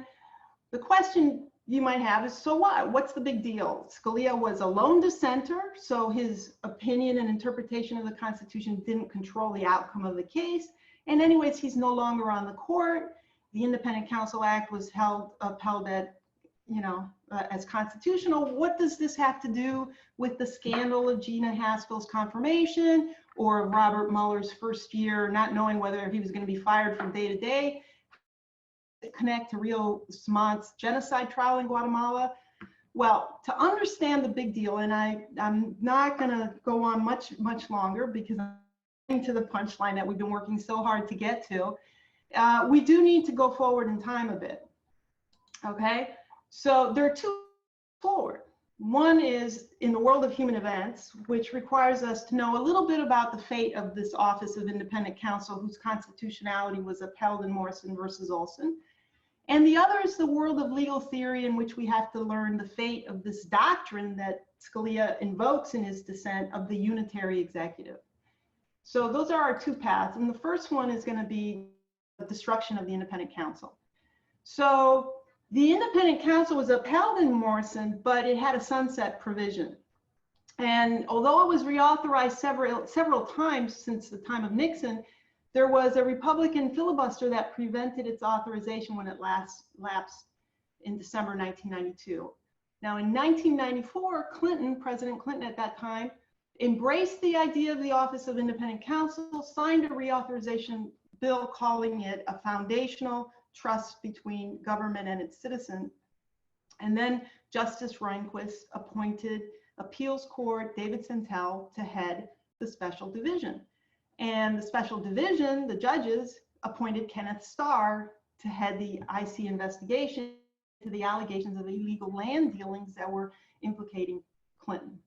the question you might have is, so what? What's the big deal? Scalia was a lone dissenter, so his opinion and interpretation of the Constitution didn't control the outcome of the case. And anyways, he's no longer on the court. The Independent Counsel Act was upheld at, as constitutional. What does this have to do with the scandal of Gina Haspel's confirmation or of Robert Mueller's first year not knowing whether he was going to be fired from day to day? Connect to Rio Smont's genocide trial in Guatemala? Well, to understand the big deal, and I'm not going to go on much longer because I'm getting to the punchline that we've been working so hard to get to. We do need to go forward in time a bit. Okay, so there are two forward. One is in the world of human events, which requires us to know a little bit about the fate of this Office of Independent Counsel, whose constitutionality was upheld in Morrison versus Olson. And the other is the world of legal theory, in which we have to learn the fate of this doctrine that Scalia invokes in his dissent of the unitary executive. So those are our two paths. And the first one is going to be the destruction of the independent counsel. So the independent counsel was upheld in Morrison, but it had a sunset provision. And although it was reauthorized several times since the time of Nixon, there was a Republican filibuster that prevented its authorization when it lapsed in December 1992. Now in 1994, President Clinton at that time, embraced the idea of the Office of Independent Counsel, signed a reauthorization bill calling it a foundational trust between government and its citizen. And then Justice Rehnquist appointed Appeals Court David Santel to head the special division. And the special division, the judges, appointed Kenneth Starr to head the IC investigation to the allegations of illegal land dealings that were implicating Clinton.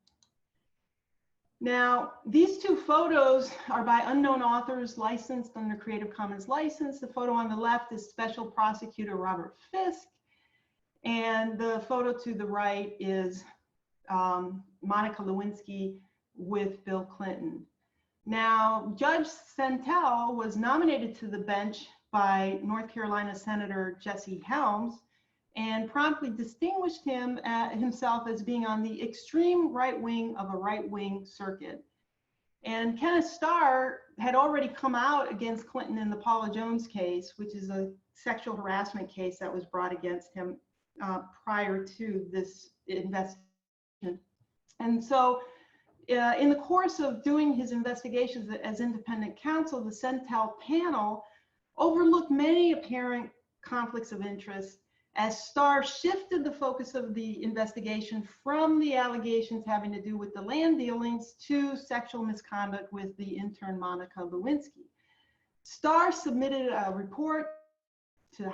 Now, these two photos are by unknown authors licensed under Creative Commons license. The photo on the left is Special Prosecutor Robert Fisk, and the photo to the right is Monica Lewinsky with Bill Clinton. Now, Judge Sentell was nominated to the bench by North Carolina Senator Jesse Helms and promptly distinguished himself as being on the extreme right wing of a right-wing circuit. And Kenneth Starr had already come out against Clinton in the Paula Jones case, which is a sexual harassment case that was brought against him prior to this investigation. And so in the course of doing his investigations as independent counsel, the Sentell panel overlooked many apparent conflicts of interest as Starr shifted the focus of the investigation from the allegations having to do with the land dealings to sexual misconduct with the intern Monica Lewinsky. Starr submitted a report to the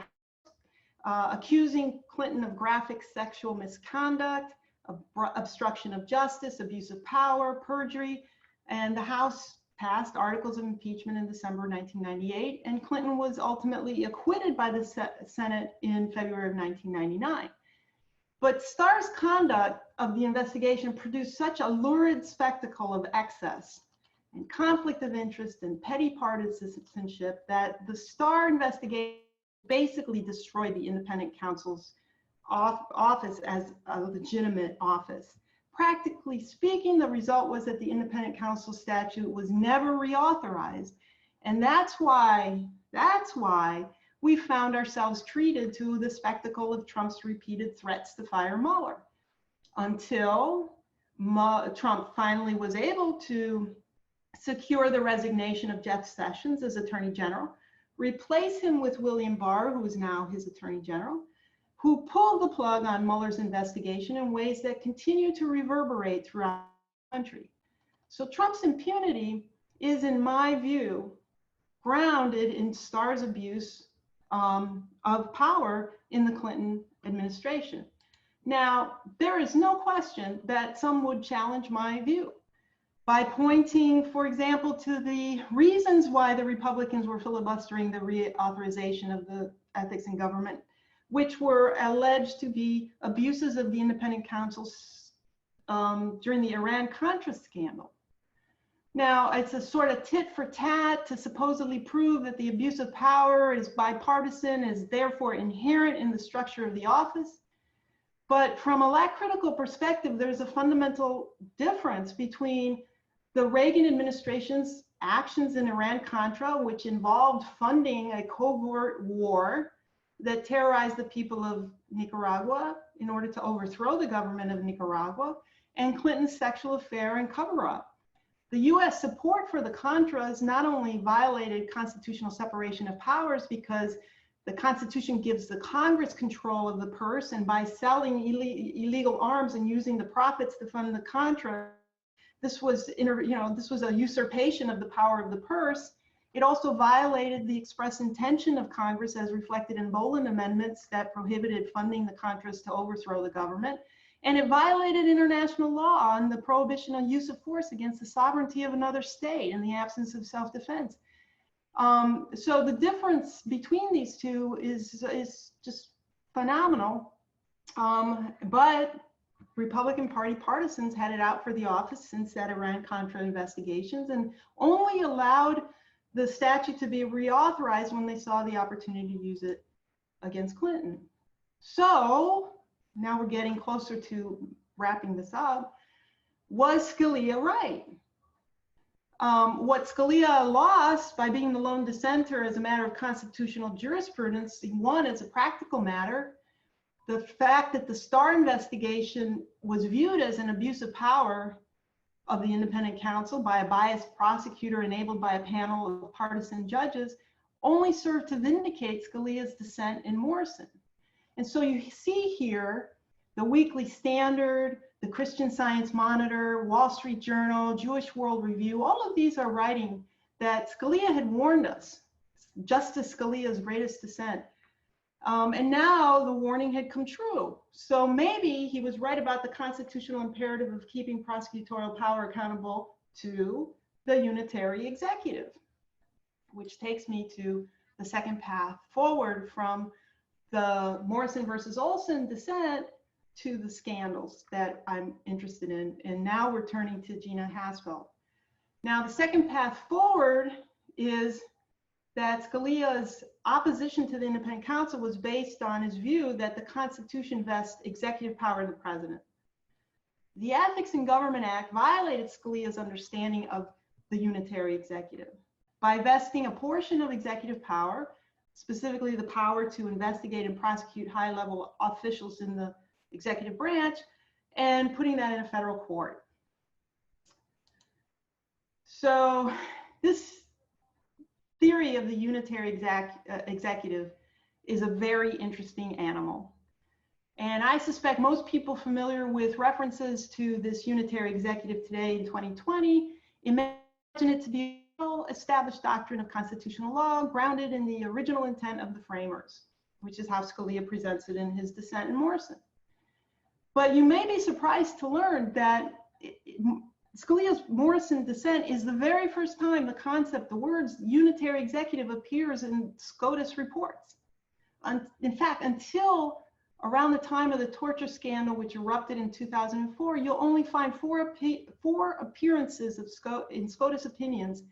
House accusing Clinton of graphic sexual misconduct, obstruction of justice, abuse of power, perjury, and the House passed articles of impeachment in December 1998, and Clinton was ultimately acquitted by the Senate in February of 1999. But Starr's conduct of the investigation produced such a lurid spectacle of excess and conflict of interest and petty partisanship that the Starr investigation basically destroyed the independent counsel's office as a legitimate office. Practically speaking, the result was that the independent counsel statute was never reauthorized. And that's why we found ourselves treated to the spectacle of Trump's repeated threats to fire Mueller, until Trump finally was able to secure the resignation of Jeff Sessions as Attorney General, replace him with William Barr, who is now his Attorney General, who pulled the plug on Mueller's investigation in ways that continue to reverberate throughout the country. So Trump's impunity is, in my view, grounded in Starr's abuse of power in the Clinton administration. Now, there is no question that some would challenge my view by pointing, for example, to the reasons why the Republicans were filibustering the reauthorization of the Ethics in Government, which were alleged to be abuses of the independent counsels during the Iran-Contra scandal. Now, it's a sort of tit for tat to supposedly prove that the abuse of power is bipartisan, is therefore inherent in the structure of the office. But from a LatCritical perspective, there's a fundamental difference between the Reagan administration's actions in Iran-Contra, which involved funding a covert war that terrorized the people of Nicaragua in order to overthrow the government of Nicaragua, and Clinton's sexual affair and cover-up. The US support for the Contras not only violated constitutional separation of powers because the Constitution gives the Congress control of the purse, and by selling illegal arms and using the profits to fund the Contra, this was a usurpation of the power of the purse. It also violated the express intention of Congress as reflected in Boland amendments that prohibited funding the Contras to overthrow the government. And it violated international law on the prohibition on use of force against the sovereignty of another state in the absence of self-defense. So the difference between these two is just phenomenal. But Republican Party partisans had it out for the office since that Iran-Contra investigations, and only allowed the statute to be reauthorized when they saw the opportunity to use it against Clinton. So now we're getting closer to wrapping this up. Was Scalia right? What Scalia lost by being the lone dissenter as a matter of constitutional jurisprudence, he won as a practical matter. The fact that the Starr investigation was viewed as an abuse of power of the independent counsel by a biased prosecutor enabled by a panel of partisan judges only served to vindicate Scalia's dissent in Morrison. And so you see here the Weekly Standard, the Christian Science Monitor, Wall Street Journal, Jewish World Review, all of these are writing that Scalia had warned us, Justice Scalia's greatest dissent, And now the warning had come true. So maybe he was right about the constitutional imperative of keeping prosecutorial power accountable to the unitary executive, which takes me to the second path forward from the Morrison versus Olson dissent to the scandals that I'm interested in. And now we're turning to Gina Haspel. Now, the second path forward is that Scalia's opposition to the independent counsel was based on his view that the Constitution vests executive power in the president. The Ethics in Government Act violated Scalia's understanding of the unitary executive by vesting a portion of executive power, specifically the power to investigate and prosecute high-level officials in the executive branch, and putting that in a federal court. So this theory of the unitary executive is a very interesting animal. And I suspect most people familiar with references to this unitary executive today in 2020 imagine it to be a well-established doctrine of constitutional law grounded in the original intent of the framers, which is how Scalia presents it in his dissent in Morrison. But you may be surprised to learn that Scalia's Morrison dissent is the very first time the concept, the words unitary executive appears in SCOTUS reports. In fact, until around the time of the torture scandal, which erupted in 2004, you'll only find four appearances in SCOTUS opinions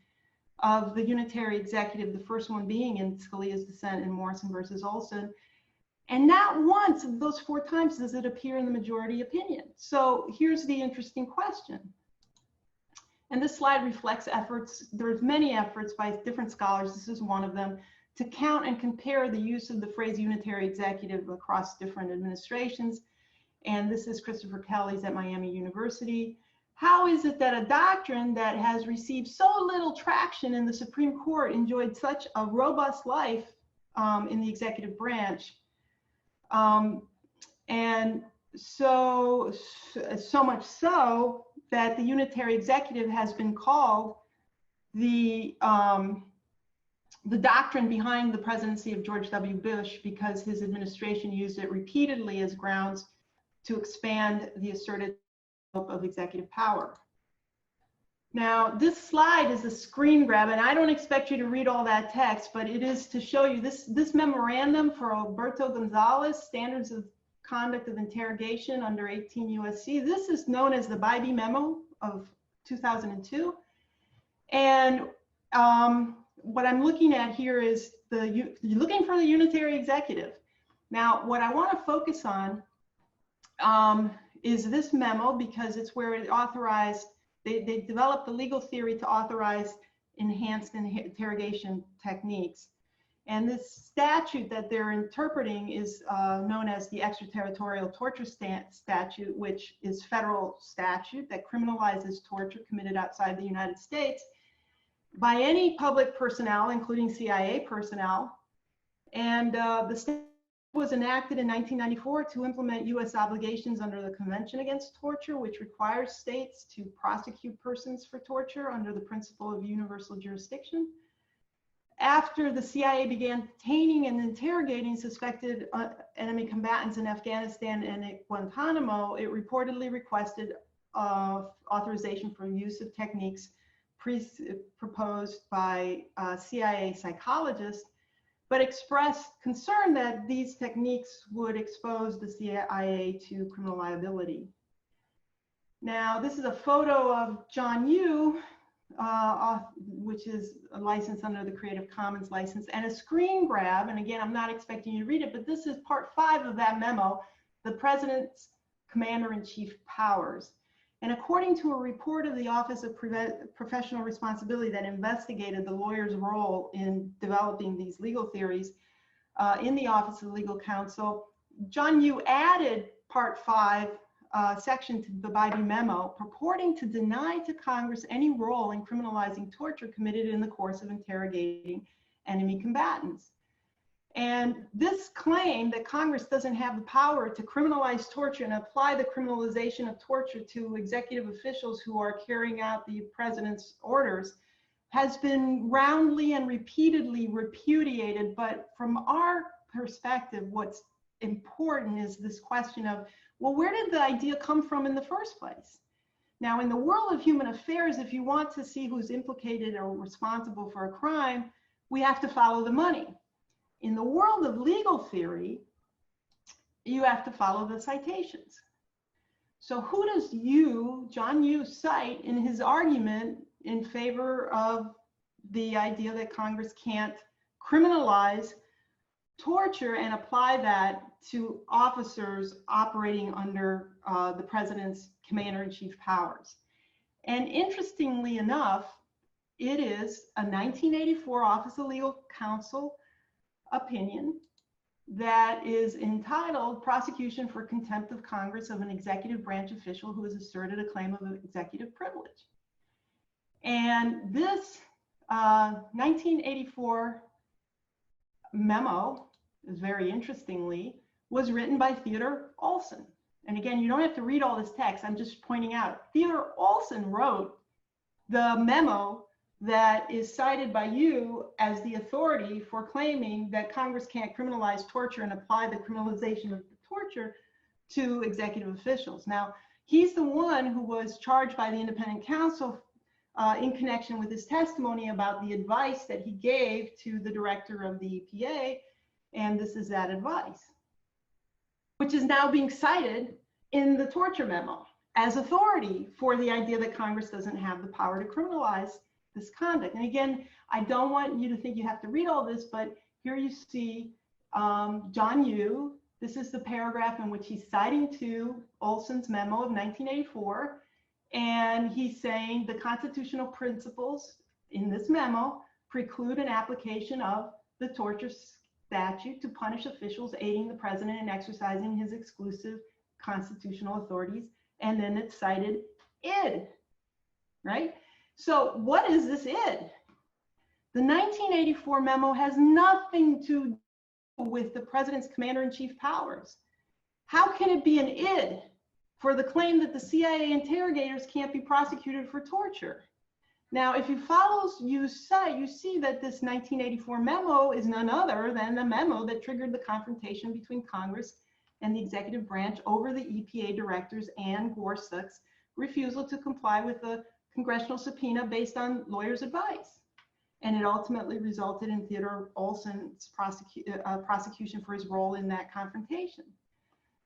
of the unitary executive, the first one being in Scalia's dissent in Morrison versus Olson. And not once of those 4 times does it appear in the majority opinion. So here's the interesting question. And this slide reflects efforts, there's many efforts by different scholars, this is one of them, to count and compare the use of the phrase unitary executive across different administrations. And this is Christopher Kelly's at Miami University. How is it that a doctrine that has received so little traction in the Supreme Court enjoyed such a robust life in the executive branch? And so much so that the unitary executive has been called the doctrine behind the presidency of George W. Bush, because his administration used it repeatedly as grounds to expand the asserted scope of executive power. Now, this slide is a screen grab, and I don't expect you to read all that text, but it is to show you this memorandum for Alberto Gonzalez, Standards of Conduct of Interrogation under 18 U.S.C. This is known as the Bybee Memo of 2002. And what I'm looking at here is you're looking for the unitary executive. Now, what I want to focus on is this memo, because it's where it authorized, they developed the legal theory to authorize enhanced interrogation techniques. And this statute that they're interpreting is known as the extraterritorial torture statute, which is federal statute that criminalizes torture committed outside the United States by any public personnel, including CIA personnel. And the statute was enacted in 1994 to implement U.S. obligations under the Convention Against Torture, which requires states to prosecute persons for torture under the principle of universal jurisdiction. After the CIA began detaining and interrogating suspected enemy combatants in Afghanistan and at Guantanamo, it reportedly requested authorization for use of techniques proposed by CIA psychologists, but expressed concern that these techniques would expose the CIA to criminal liability. Now, this is a photo of John Yoo, which is a license under the Creative Commons license, and a screen grab. And again, I'm not expecting you to read it, but this is part 5 of that memo, the President's Commander-in-Chief Powers. And according to a report of the Office of Professional Responsibility that investigated the lawyer's role in developing these legal theories in the Office of Legal Counsel, John Yoo added part 5 section to the Bybee memo, purporting to deny to Congress any role in criminalizing torture committed in the course of interrogating enemy combatants. And this claim that Congress doesn't have the power to criminalize torture and apply the criminalization of torture to executive officials who are carrying out the president's orders has been roundly and repeatedly repudiated. But from our perspective, what's important is this question of, well, where did the idea come from in the first place? Now, in the world of human affairs, if you want to see who's implicated or responsible for a crime, we have to follow the money. In the world of legal theory, you have to follow the citations. So who does John Yoo, cite in his argument in favor of the idea that Congress can't criminalize torture and apply that to officers operating under the president's commander-in-chief powers? And interestingly enough, it is a 1984 Office of Legal Counsel opinion that is entitled "Prosecution for Contempt of Congress of an Executive Branch Official Who Has Asserted a Claim of Executive Privilege." And this 1984 memo, is very interestingly, was written by Theodore Olson. And again, you don't have to read all this text. I'm just pointing out. Theodore Olson wrote the memo that is cited by you as the authority for claiming that Congress can't criminalize torture and apply the criminalization of the torture to executive officials. Now, he's the one who was charged by the independent counsel in connection with his testimony about the advice that he gave to the director of the EPA, and this is that advice, which is now being cited in the torture memo as authority for the idea that Congress doesn't have the power to criminalize this conduct. And again, I don't want you to think you have to read all this, but here you see John Yoo. This is the paragraph in which he's citing to Olson's memo of 1984. And he's saying the constitutional principles in this memo preclude an application of the torture statute to punish officials aiding the president in exercising his exclusive constitutional authorities. And then it's cited id, right? So what is this id? The 1984 memo has nothing to do with the president's commander-in-chief powers. How can it be an id for the claim that the CIA interrogators can't be prosecuted for torture? Now, if you follow Yu's site, you see that this 1984 memo is none other than the memo that triggered the confrontation between Congress and the executive branch over the EPA director's Ann Gorsuch's refusal to comply with the congressional subpoena based on lawyers' advice. And it ultimately resulted in Theodore Olson's prosecution for his role in that confrontation.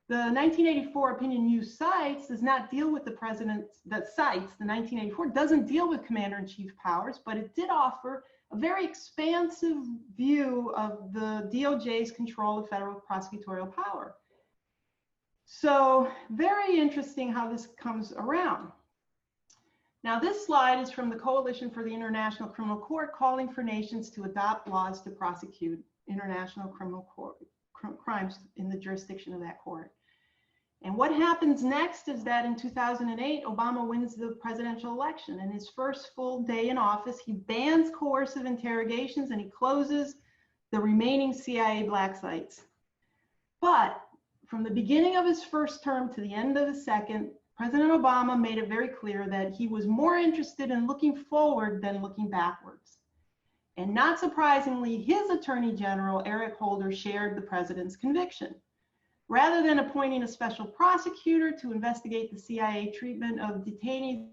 The 1984 opinion Yu cites does not deal with the president's, the 1984 doesn't deal with commander-in-chief powers, but it did offer a very expansive view of the DOJ's control of federal prosecutorial power. So very interesting how this comes around. Now, this slide is from the Coalition for the International Criminal Court, calling for nations to adopt laws to prosecute international criminal crimes in the jurisdiction of that court. And what happens next is that in 2008, Obama wins the presidential election. And his first full day in office, he bans coercive interrogations and he closes the remaining CIA black sites. But from the beginning of his first term to the end of the second, President Obama made it very clear that he was more interested in looking forward than looking backwards. And not surprisingly, his Attorney General, Eric Holder, shared the president's conviction. Rather than appointing a special prosecutor to investigate the CIA treatment of detainees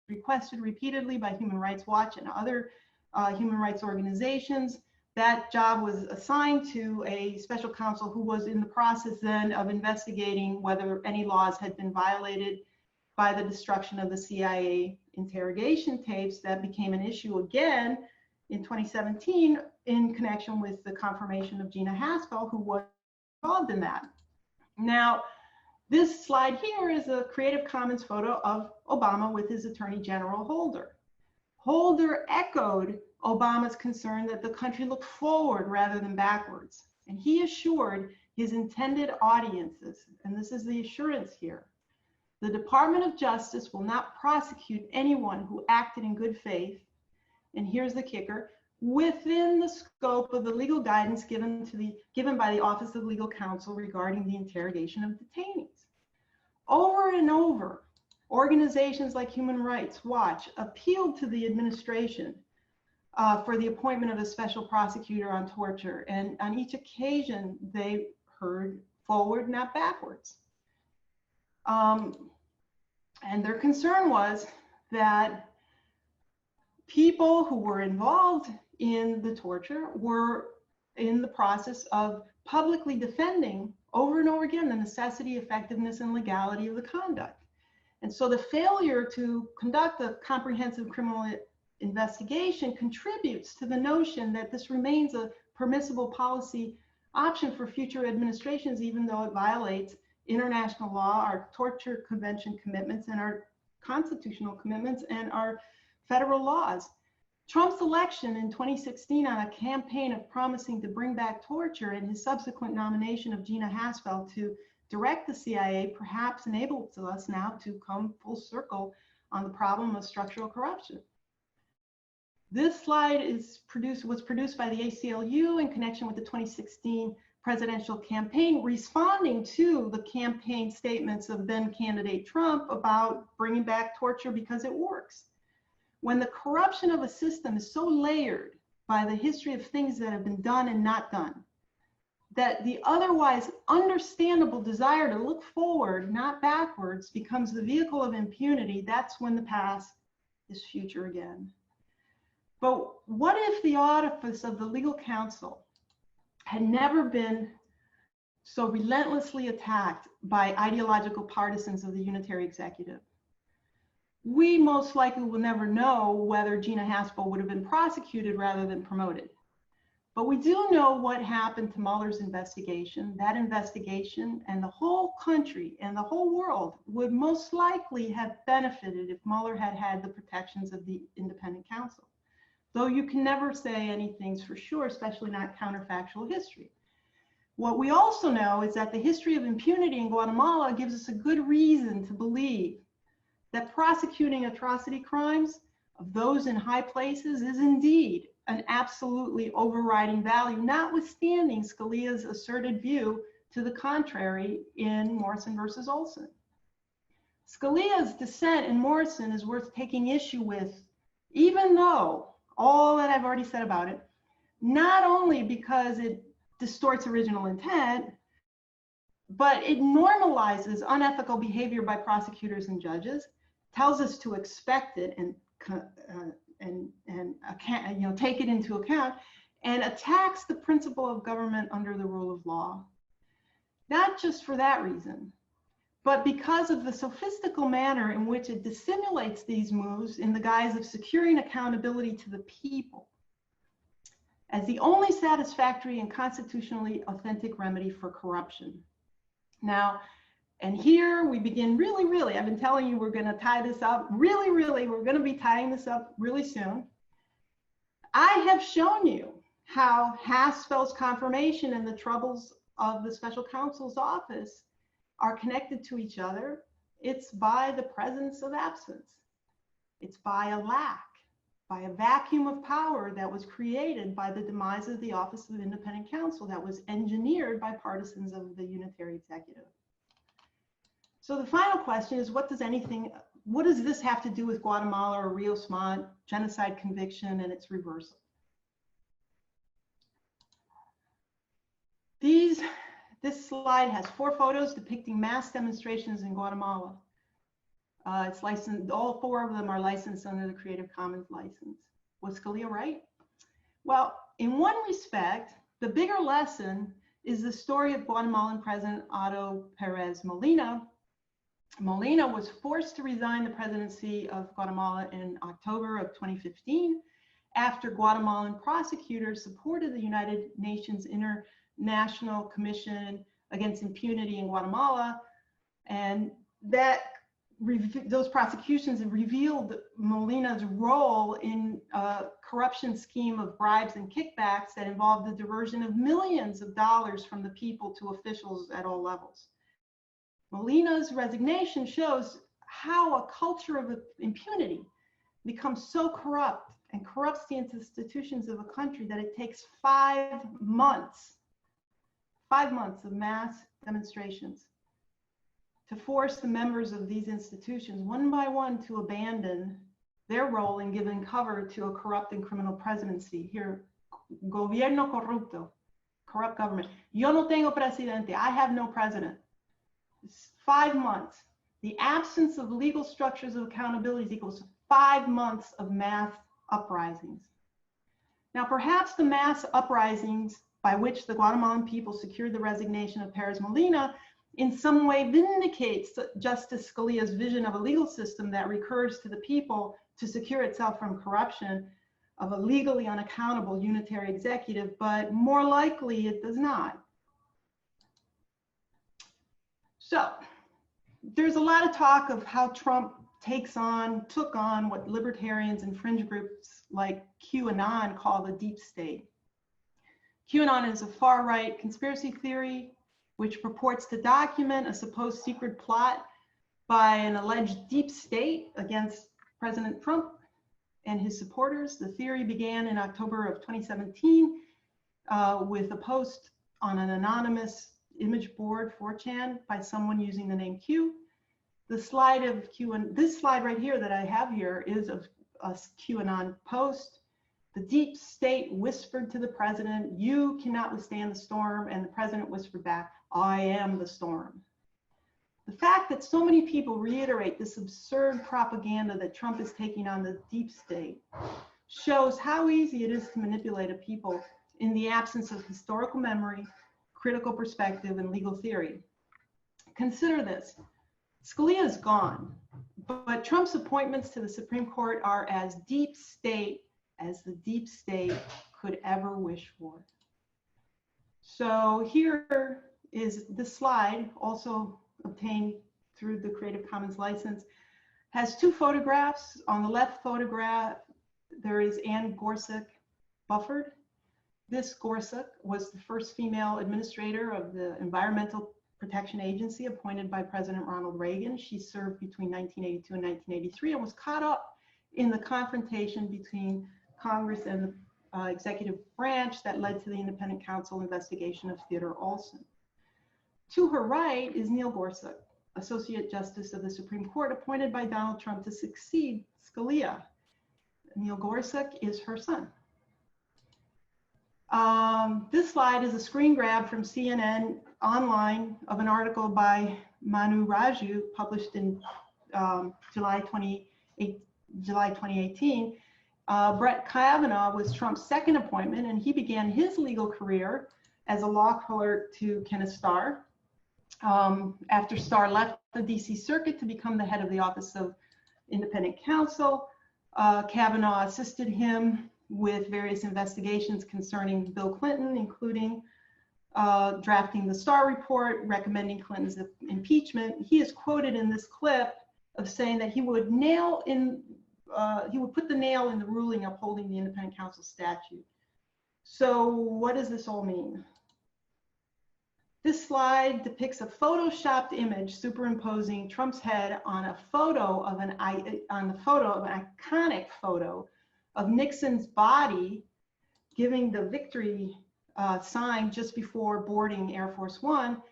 requested repeatedly by Human Rights Watch and other human rights organizations, that job was assigned to a special counsel who was in the process then of investigating whether any laws had been violated by the destruction of the CIA interrogation tapes. That became an issue again in 2017 in connection with the confirmation of Gina Haspel, who was involved in that. Now, this slide here is a Creative Commons photo of Obama with his Attorney General Holder. Holder echoed Obama's concern that the country look forward rather than backwards. And he assured his intended audiences, and this is the assurance here, the Department of Justice will not prosecute anyone who acted in good faith, and here's the kicker, within the scope of the legal guidance given by the Office of Legal Counsel regarding the interrogation of detainees. Over and over, organizations like Human Rights Watch appealed to the administration for the appointment of a special prosecutor on torture. And on each occasion, they heard forward, not backwards. And their concern was that people who were involved in the torture were in the process of publicly defending over and over again the necessity, effectiveness, and legality of the conduct. And so the failure to conduct a comprehensive criminal investigation contributes to the notion that this remains a permissible policy option for future administrations, even though it violates international law, our torture convention commitments, and our constitutional commitments, and our federal laws. Trump's election in 2016 on a campaign of promising to bring back torture and his subsequent nomination of Gina Haspel to direct the CIA perhaps enables us now to come full circle on the problem of structural corruption. This slide was produced by the ACLU in connection with the 2016 presidential campaign, responding to the campaign statements of then candidate Trump about bringing back torture because it works. When the corruption of a system is so layered by the history of things that have been done and not done, that the otherwise understandable desire to look forward, not backwards, becomes the vehicle of impunity, that's when the past is future again. But what if the office of the legal counsel had never been so relentlessly attacked by ideological partisans of the unitary executive? We most likely will never know whether Gina Haspel would have been prosecuted rather than promoted. But we do know what happened to Mueller's investigation. That investigation and the whole country and the whole world would most likely have benefited if Mueller had had the protections of the independent counsel. Though you can never say anything's for sure, especially not counterfactual history. What we also know is that the history of impunity in Guatemala gives us a good reason to believe that prosecuting atrocity crimes of those in high places is indeed an absolutely overriding value, notwithstanding Scalia's asserted view to the contrary in Morrison versus Olson. Scalia's dissent in Morrison is worth taking issue with, even though all that I've already said about it, not only because it distorts original intent, but it normalizes unethical behavior by prosecutors and judges, tells us to expect it and take it into account, and attacks the principle of government under the rule of law. Not just for that reason, but because of the sophistical manner in which it dissimulates these moves in the guise of securing accountability to the people as the only satisfactory and constitutionally authentic remedy for corruption. Now, and here we begin really, I've been telling you we're going to tie this up really, we're going to be tying this up really soon. I have shown you how Haspel's confirmation and the troubles of the special counsel's office are connected to each other. It's by the presence of absence. It's by a lack, by a vacuum of power that was created by the demise of the Office of Independent Counsel that was engineered by partisans of the unitary executive. So the final question is, what does this have to do with Guatemala or Rios Montt genocide conviction and its reversal? This slide has 4 photos depicting mass demonstrations in Guatemala. It's licensed, all 4 of them are licensed under the Creative Commons license. Was Scalia right? Well, in one respect, the bigger lesson is the story of Guatemalan President Otto Perez Molina. Molina was forced to resign the presidency of Guatemala in October of 2015 after Guatemalan prosecutors supported the United Nations International Commission Against Impunity in Guatemala, and those prosecutions have revealed Molina's role in a corruption scheme of bribes and kickbacks that involved the diversion of millions of dollars from the people to officials at all levels. Molina's resignation shows how a culture of impunity becomes so corrupt and corrupts the institutions of a country that it takes 5 months of mass demonstrations to force the members of these institutions one by one to abandon their role in giving cover to a corrupt and criminal presidency. Here, gobierno corrupto, corrupt government. Yo no tengo presidente. I have no president. It's 5 months. The absence of legal structures of accountability equals 5 months of mass uprisings. Now, perhaps the mass uprisings by which the Guatemalan people secured the resignation of Perez Molina in some way vindicates Justice Scalia's vision of a legal system that recurs to the people to secure itself from corruption of a legally unaccountable unitary executive, but more likely it does not. So there's a lot of talk of how Trump took on what libertarians and fringe groups like QAnon call the deep state. QAnon is a far-right conspiracy theory which purports to document a supposed secret plot by an alleged deep state against President Trump and his supporters. The theory began in October of 2017 with a post on an anonymous image board, 4chan, by someone using the name Q. This slide right here that I have here is of a QAnon post. The deep state whispered to the president, "You cannot withstand the storm," and the president whispered back, "I am the storm." The fact that so many people reiterate this absurd propaganda that Trump is taking on the deep state shows how easy it is to manipulate a people in the absence of historical memory, critical perspective, and legal theory. Consider this. Scalia is gone, but Trump's appointments to the Supreme Court are as deep state as the deep state could ever wish for. So here is this slide, also obtained through the Creative Commons license, has 2 photographs. On the left photograph, there is Ann Gorsuch Bufford. This Gorsuch was the first female administrator of the Environmental Protection Agency appointed by President Ronald Reagan. She served between 1982 and 1983 and was caught up in the confrontation between Congress and the executive branch that led to the independent counsel investigation of Theodore Olson. To her right is Neil Gorsuch, Associate Justice of the Supreme Court, appointed by Donald Trump to succeed Scalia. Neil Gorsuch is her son. This slide is a screen grab from CNN online of an article by Manu Raju published in July 2018. Brett Kavanaugh was Trump's second appointment, and he began his legal career as a law clerk to Kenneth Starr. After Starr left the DC Circuit to become the head of the Office of Independent Counsel, Kavanaugh assisted him with various investigations concerning Bill Clinton, including drafting the Starr report, recommending Clinton's impeachment. He is quoted in this clip of saying that he would put the nail in the ruling upholding the independent counsel statute. So what does this all mean? This slide depicts a photoshopped image superimposing Trump's head on a photo of an iconic photo of Nixon's body giving the victory sign just before boarding Air Force One.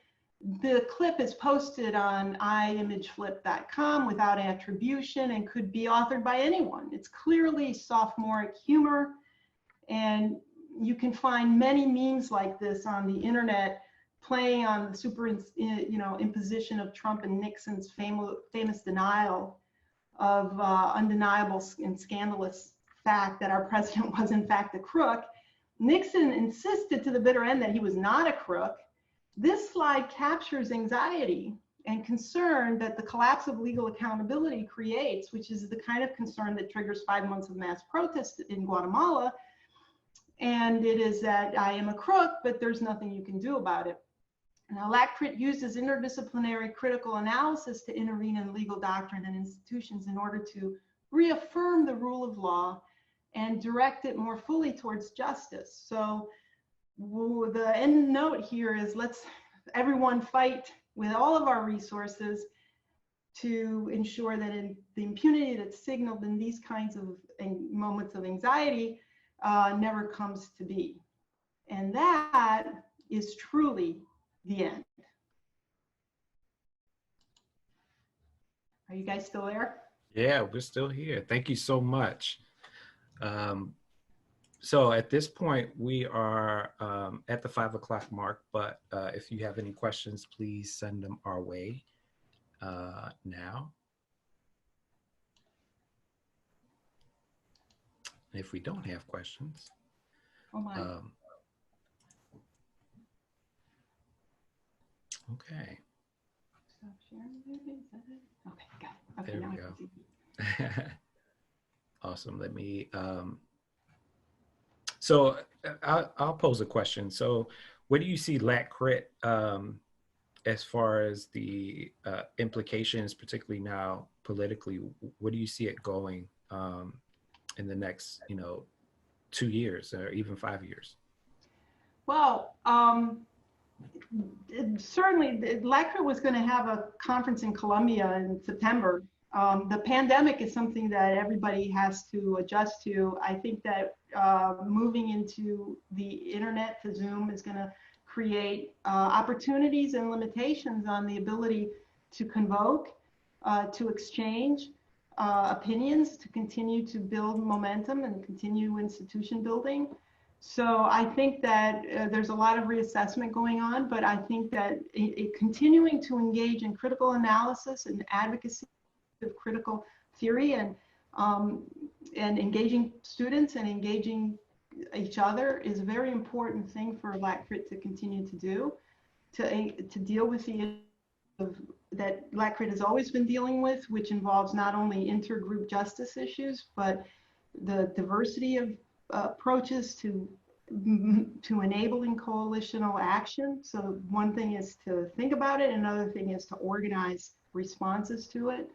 The clip is posted on imageflip.com without attribution and could be authored by anyone. It's clearly sophomoric humor, and you can find many memes like this on the internet playing on the imposition of Trump and Nixon's famous denial of undeniable and scandalous fact that our president was in fact a crook. Nixon insisted to the bitter end that he was not a crook. This slide captures anxiety and concern that the collapse of legal accountability creates, which is the kind of concern that triggers 5 months of mass protest in Guatemala. And it is that I am a crook, but there's nothing you can do about it. Now, LatCrit uses interdisciplinary critical analysis to intervene in legal doctrine and institutions in order to reaffirm the rule of law and direct it more fully towards justice. So the end note here is let's everyone fight with all of our resources to ensure that the impunity that's signaled in these kinds of moments of anxiety never comes to be. And that is truly the end. Are you guys still there? Yeah, we're still here. Thank you so much. So at this point, we are at the 5 o'clock mark, but if you have any questions, please send them our way now. If we don't have questions, Oh my. Okay. Stop sharing. Okay, got it. Okay, There now we I can go. Awesome. Let me, so I'll pose a question. So where do you see LatCrit as far as the implications, particularly now politically? Where do you see it going in the next, 2 years or even 5 years? Well, certainly, LatCrit was going to have a conference in Colombia in September. The pandemic is something that everybody has to adjust to. I think that moving into the internet to Zoom is going to create opportunities and limitations on the ability to convoke, to exchange opinions, to continue to build momentum and continue institution building. So I think that there's a lot of reassessment going on, but I think that continuing to engage in critical analysis and advocacy of critical theory and engaging students and engaging each other is a very important thing for LatCrit to continue to do, to deal with the issue that LatCrit has always been dealing with, which involves not only intergroup justice issues, but the diversity of approaches to enabling coalitional action. So one thing is to think about it, another thing is to organize responses to it.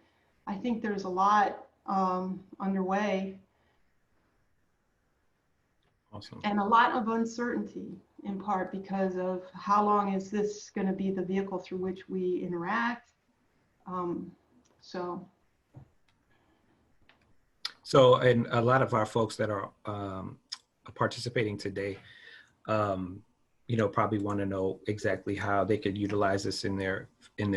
I think there's a lot underway. Awesome. And a lot of uncertainty, in part because of how long is this going to be the vehicle through which we interact. So, and a lot of our folks that are participating today, probably want to know exactly how they could utilize this in their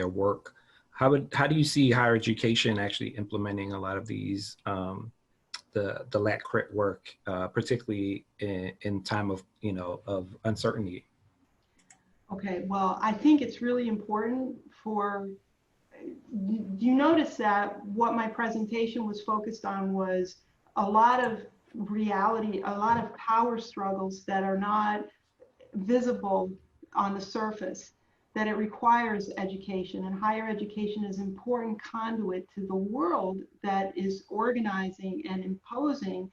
work. How do you see higher education actually implementing a lot of these the LatCrit work, particularly in time of of uncertainty? Okay, well, I think it's really important for you notice that what my presentation was focused on was a lot of reality, a lot of power struggles that are not visible on the surface, that it requires education, and higher education is an important conduit to the world that is organizing and imposing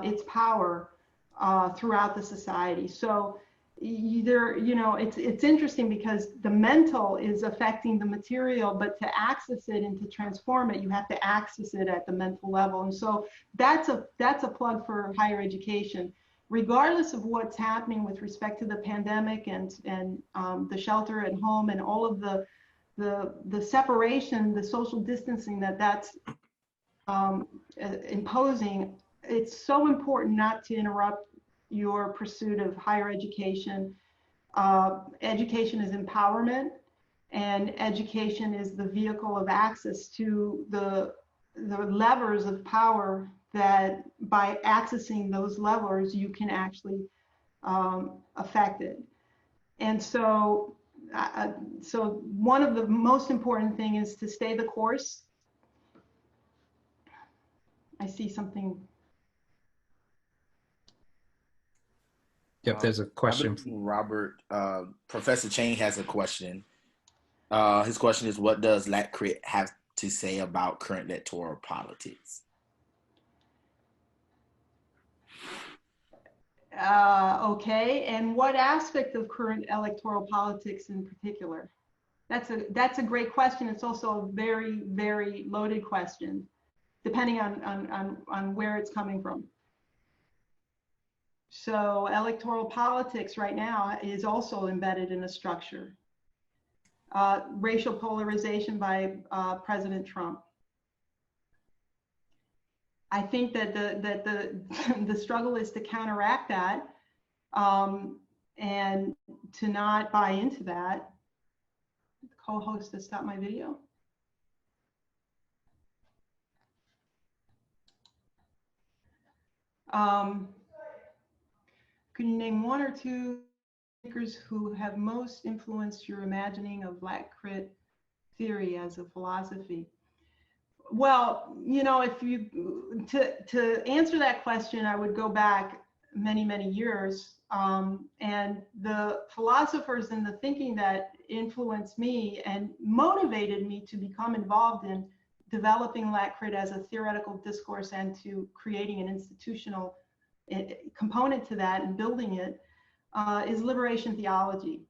its power throughout the society. So either, it's interesting because the mental is affecting the material, but to access it and to transform it, you have to access it at the mental level. And so that's a plug for higher education. Regardless of what's happening with respect to the pandemic and the shelter at home and all of the separation, the social distancing that's imposing, it's so important not to interrupt your pursuit of higher education. Education is empowerment, and education is the vehicle of access to the levers of power that by accessing those levers, you can actually affect it. And so, so one of the most important thing is to stay the course. I see something. Yep, there's a question. Robert, Professor Chang has a question. His question is, what does LatCrit have to say about current electoral politics? Okay, and what aspect of current electoral politics in particular? That's a great question. It's also a very, very loaded question, depending on where it's coming from. So electoral politics right now is also embedded in a structure. Racial polarization by President Trump. I think that the struggle is to counteract that and to not buy into that. The co-host has stopped my video. Can you name one or two thinkers who have most influenced your imagining of LatCrit theory as a philosophy? Well, you know, if you to answer that question, I would go back many, many years. And the philosophers and the thinking that influenced me and motivated me to become involved in developing LatCrit as a theoretical discourse and to creating an institutional component to that and building it is liberation theology.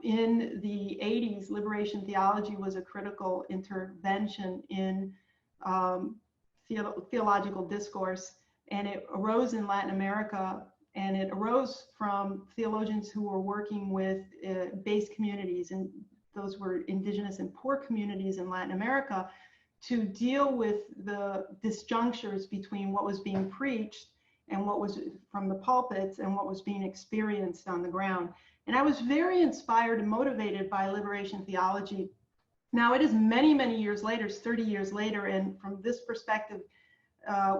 In the 80s, liberation theology was a critical intervention in theological discourse, and it arose in Latin America, and it arose from theologians who were working with base communities, and those were indigenous and poor communities in Latin America, to deal with the disjunctures between what was being preached and what was from the pulpits and what was being experienced on the ground. And I was very inspired and motivated by liberation theology. Now it is many, many years later, it's 30 years later, and from this perspective,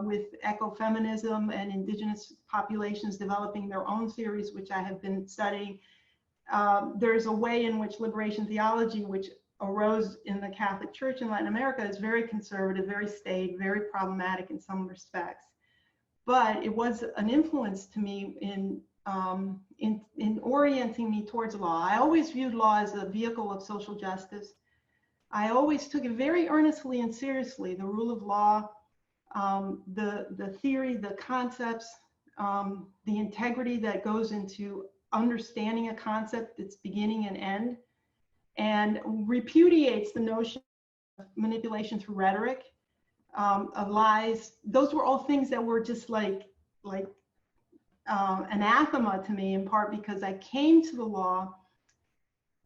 with ecofeminism and indigenous populations developing their own theories, which I have been studying, there's a way in which liberation theology, which arose in the Catholic Church in Latin America, is very conservative, very staid, very problematic in some respects. But it was an influence to me in orienting me towards law. I always viewed law as a vehicle of social justice. I always took it very earnestly and seriously, the rule of law, the theory, the concepts, the integrity that goes into understanding a concept, its beginning and end, and repudiates the notion of manipulation through rhetoric, of lies. Those were all things that were just like anathema to me, in part because I came to the law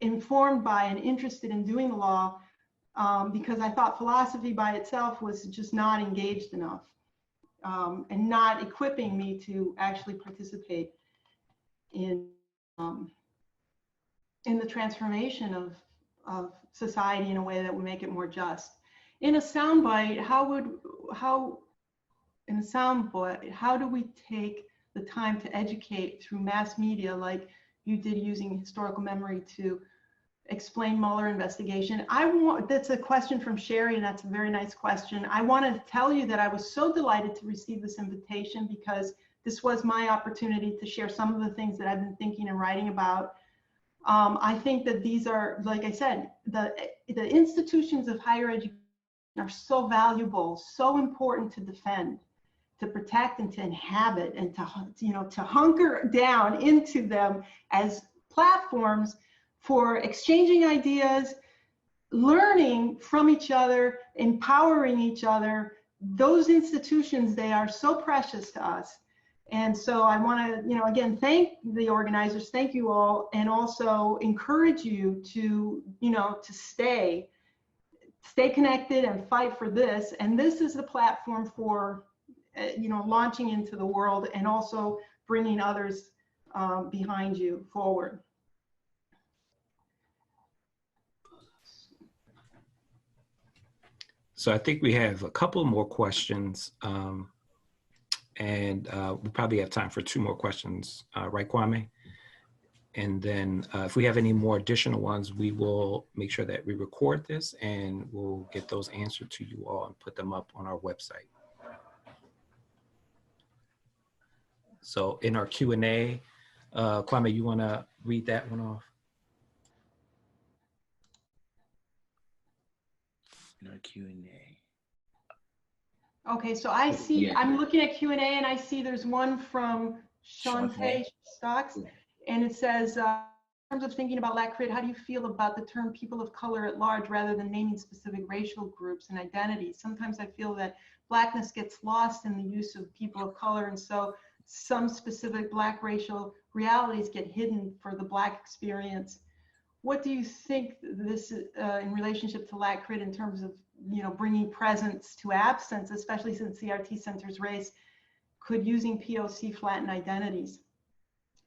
informed by and interested in doing the law, because I thought philosophy by itself was just not engaged enough, and not equipping me to actually participate in the transformation of society in a way that would make it more just. In a soundbite, how do we take the time to educate through mass media, like you did using historical memory to explain Mueller investigation? That's a question from Sherry, and that's a very nice question. I want to tell you that I was so delighted to receive this invitation, because this was my opportunity to share some of the things that I've been thinking and writing about. I think that these are, like I said, the institutions of higher education are so valuable, so important to defend, to protect, and to inhabit, and to hunker down into them as platforms for exchanging ideas, learning from each other, empowering each other. Those institutions, they are so precious to us. And so I want to, again, thank the organizers, thank you all, and also encourage you to, to stay connected and fight for this. And this is the platform for, launching into the world and also bringing others behind you forward. So I think we have a couple more questions, and we probably have time for 2 more questions, right, Kwame? And then if we have any more additional ones, we will make sure that we record this and we'll get those answered to you all and put them up on our website. So in our Q&A, Kwame, you want to read that one off? In our Q&A. Okay, so I see, yeah. I'm looking at Q&A and I see there's one from Shantae Stocks, and it says, in terms of thinking about LatCrit, how do you feel about the term people of color at large rather than naming specific racial groups and identities? Sometimes I feel that Blackness gets lost in the use of people of color, and so some specific Black racial realities get hidden for the Black experience. What do you think this in relationship to LatCrit in terms of bringing presence to absence, especially since CRT centers race, could using POC flatten identities?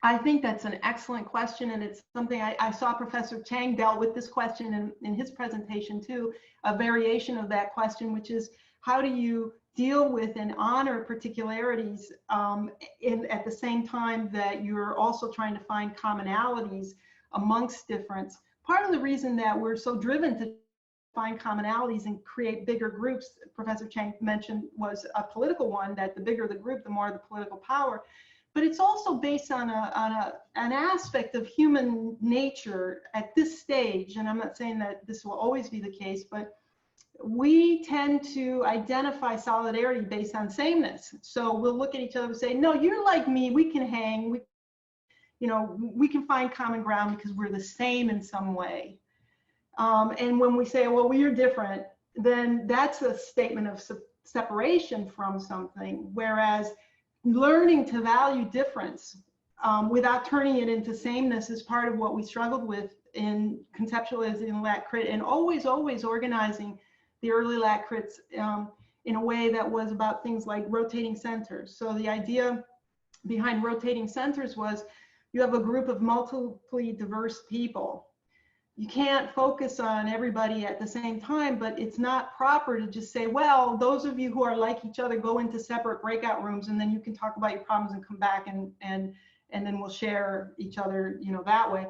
I think that's an excellent question, and it's something I saw Professor Chang dealt with this question in his presentation too, a variation of that question, which is how do you deal with and honor particularities at the same time that you're also trying to find commonalities amongst difference. Part of the reason that we're so driven to find commonalities and create bigger groups, Professor Chang mentioned, was a political one, that the bigger the group, the more the political power. But it's also based on an aspect of human nature at this stage, and I'm not saying that this will always be the case, but we tend to identify solidarity based on sameness. So we'll look at each other and say, no, you're like me, we can hang, we can find common ground because we're the same in some way. And when we say, well, you're different, then that's a statement of separation from something, whereas learning to value difference without turning it into sameness is part of what we struggled with in conceptualizing LatCrit, and always organizing the early LatCrits in a way that was about things like rotating centers. So the idea behind rotating centers was you have a group of multiply diverse people. You can't focus on everybody at the same time, but it's not proper to just say, well, those of you who are like each other go into separate breakout rooms, and then you can talk about your problems and come back and then we'll share each other, that way.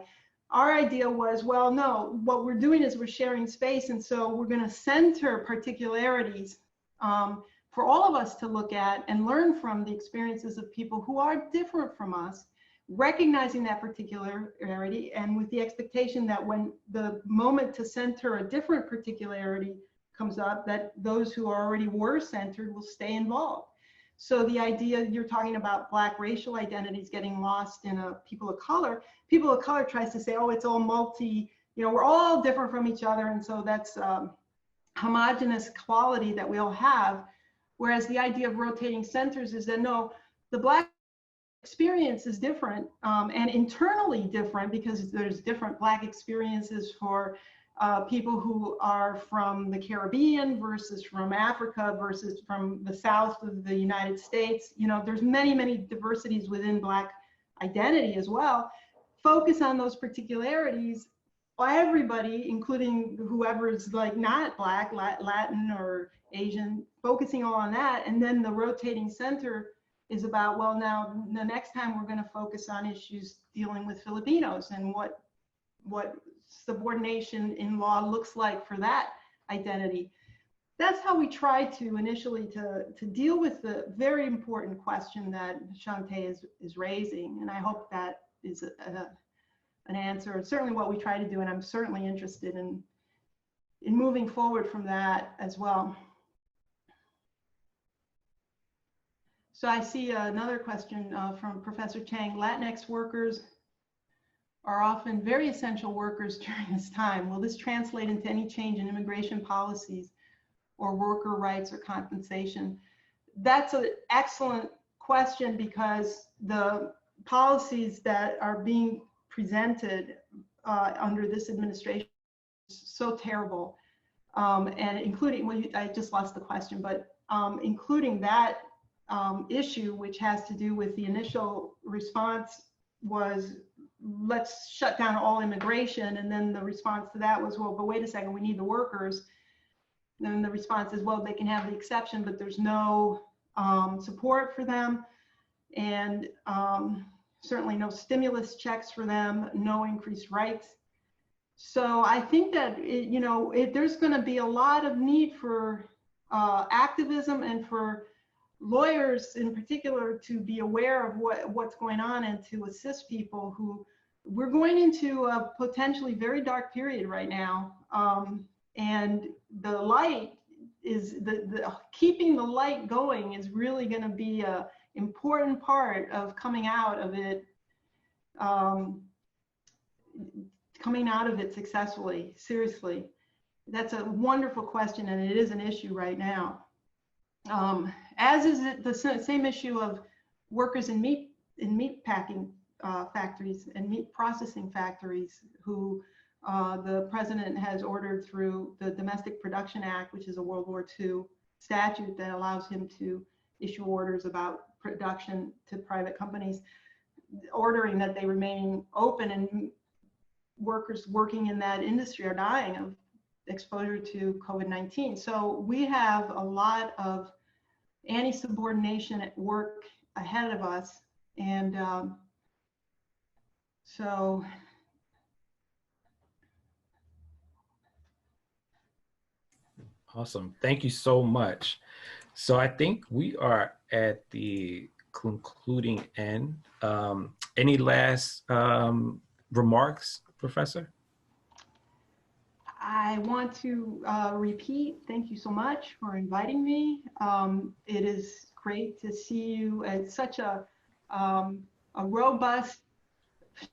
Our idea was, well, no, what we're doing is we're sharing space, and so we're going to center particularities for all of us to look at and learn from the experiences of people who are different from us, recognizing that particularity, and with the expectation that when the moment to center a different particularity comes up, that those who already were centered will stay involved. So the idea you're talking about Black racial identities getting lost in a people of color tries to say, oh, it's all we're all different from each other, and so that's homogenous quality that we all have. Whereas the idea of rotating centers is that no, the Black experience is different and internally different, because there's different Black experiences for people who are from the Caribbean versus from Africa versus from the South of the United States. There's many diversities within Black identity as well. Focus on those particularities. Everybody, including whoever is like not Black, Latin or Asian, focusing all on that. And then the rotating center is about, well, now the next time we're going to focus on issues dealing with Filipinos and what subordination in law looks like for that identity. That's how we try to initially to deal with the very important question that Shante is raising, and I hope that is an answer. It's certainly what we try to do, and I'm certainly interested in moving forward from that as well. So I see another question from Professor Chang. Latinx workers are often very essential workers during this time. Will this translate into any change in immigration policies or worker rights or compensation? That's an excellent question, because the policies that are being presented under this administration is so terrible, and including, well, I just lost the question, but including that issue, which has to do with the initial response was, let's shut down all immigration, and then the response to that was, well, but wait a second, we need the workers. And then the response is, well, they can have the exception, but there's no support for them, and certainly no stimulus checks for them, no increased rights. So I think that there's going to be a lot of need for activism and for lawyers in particular to be aware of what's going on, and to assist people who, we're going into a potentially very dark period right now, and the light is keeping the light going is really going to be a important part of coming out of it successfully. Seriously, that's a wonderful question, and it is an issue right now. As is it the same issue of workers in meat packing factories and meat processing factories, who the president has ordered through the Domestic Production Act, which is a World War II statute that allows him to issue orders about production to private companies, ordering that they remain open, and workers working in that industry are dying of exposure to COVID-19. So we have a lot of anti-subordination at work ahead of us. And so awesome. Thank you so much. So I think we are at the concluding end. Any last remarks, Professor? I want to repeat, thank you so much for inviting me. It is great to see you at such a robust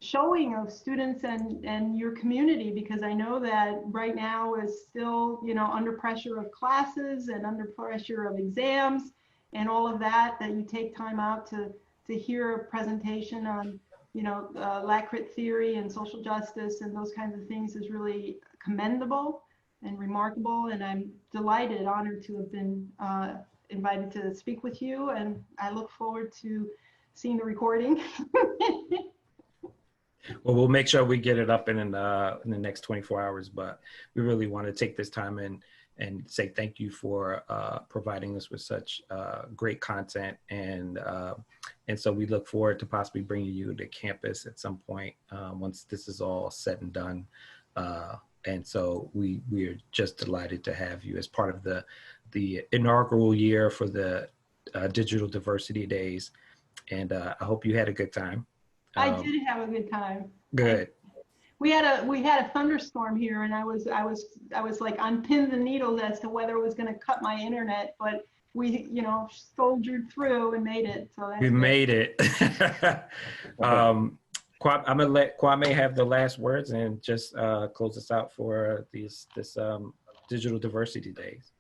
showing of students and your community, because I know that right now is still, you know, under pressure of classes and under pressure of exams and all of that, that you take time out to hear a presentation on, you know, LatCrit theory and social justice and those kinds of things is really commendable and remarkable. And I'm delighted, honored to have been invited to speak with you. And I look forward to seeing the recording. Well, we'll make sure we get it up in the next 24 hours, but we really want to take this time and say thank you for providing us with such great content. And so we look forward to possibly bringing you to campus at some point once this is all said and done. And so we are just delighted to have you as part of the inaugural year for the Digital Diversity Days. And I hope you had a good time. I did have a good time. Good. We had a thunderstorm here, and I was like on pins and needles as to whether it was going to cut my internet, but we, you know, soldiered through and made it. So that's made it. I'm gonna let Kwame have the last words and just close us out for this Digital Diversity Days.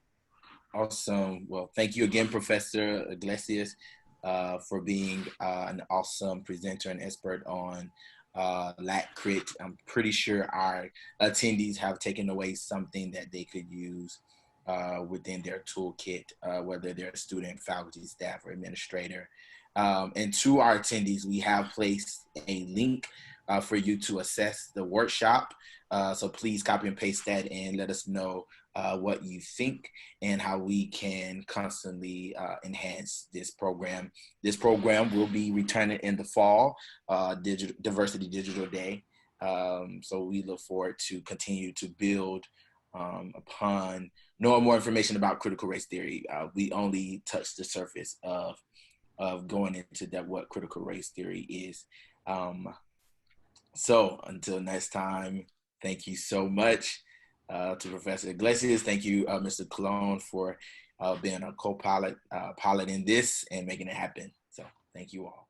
Awesome. Well, thank you again, Professor Iglesias, for being an awesome presenter and expert on LatCrit. I'm pretty sure our attendees have taken away something that they could use within their toolkit, whether they're a student, faculty, staff, or administrator. And to our attendees, we have placed a link for you to access the workshop. So please copy and paste that and let us know what you think and how we can constantly enhance this program. This program will be returning in the fall, Diversity Digital Day. So we look forward to continue to build upon knowing more information about critical race theory. We only touched the surface of going into that, what critical race theory is. So until next time, thank you so much to Professor Iglesias. Thank you, Mr. Cologne, for being a co-pilot, pilot in this and making it happen. So thank you all.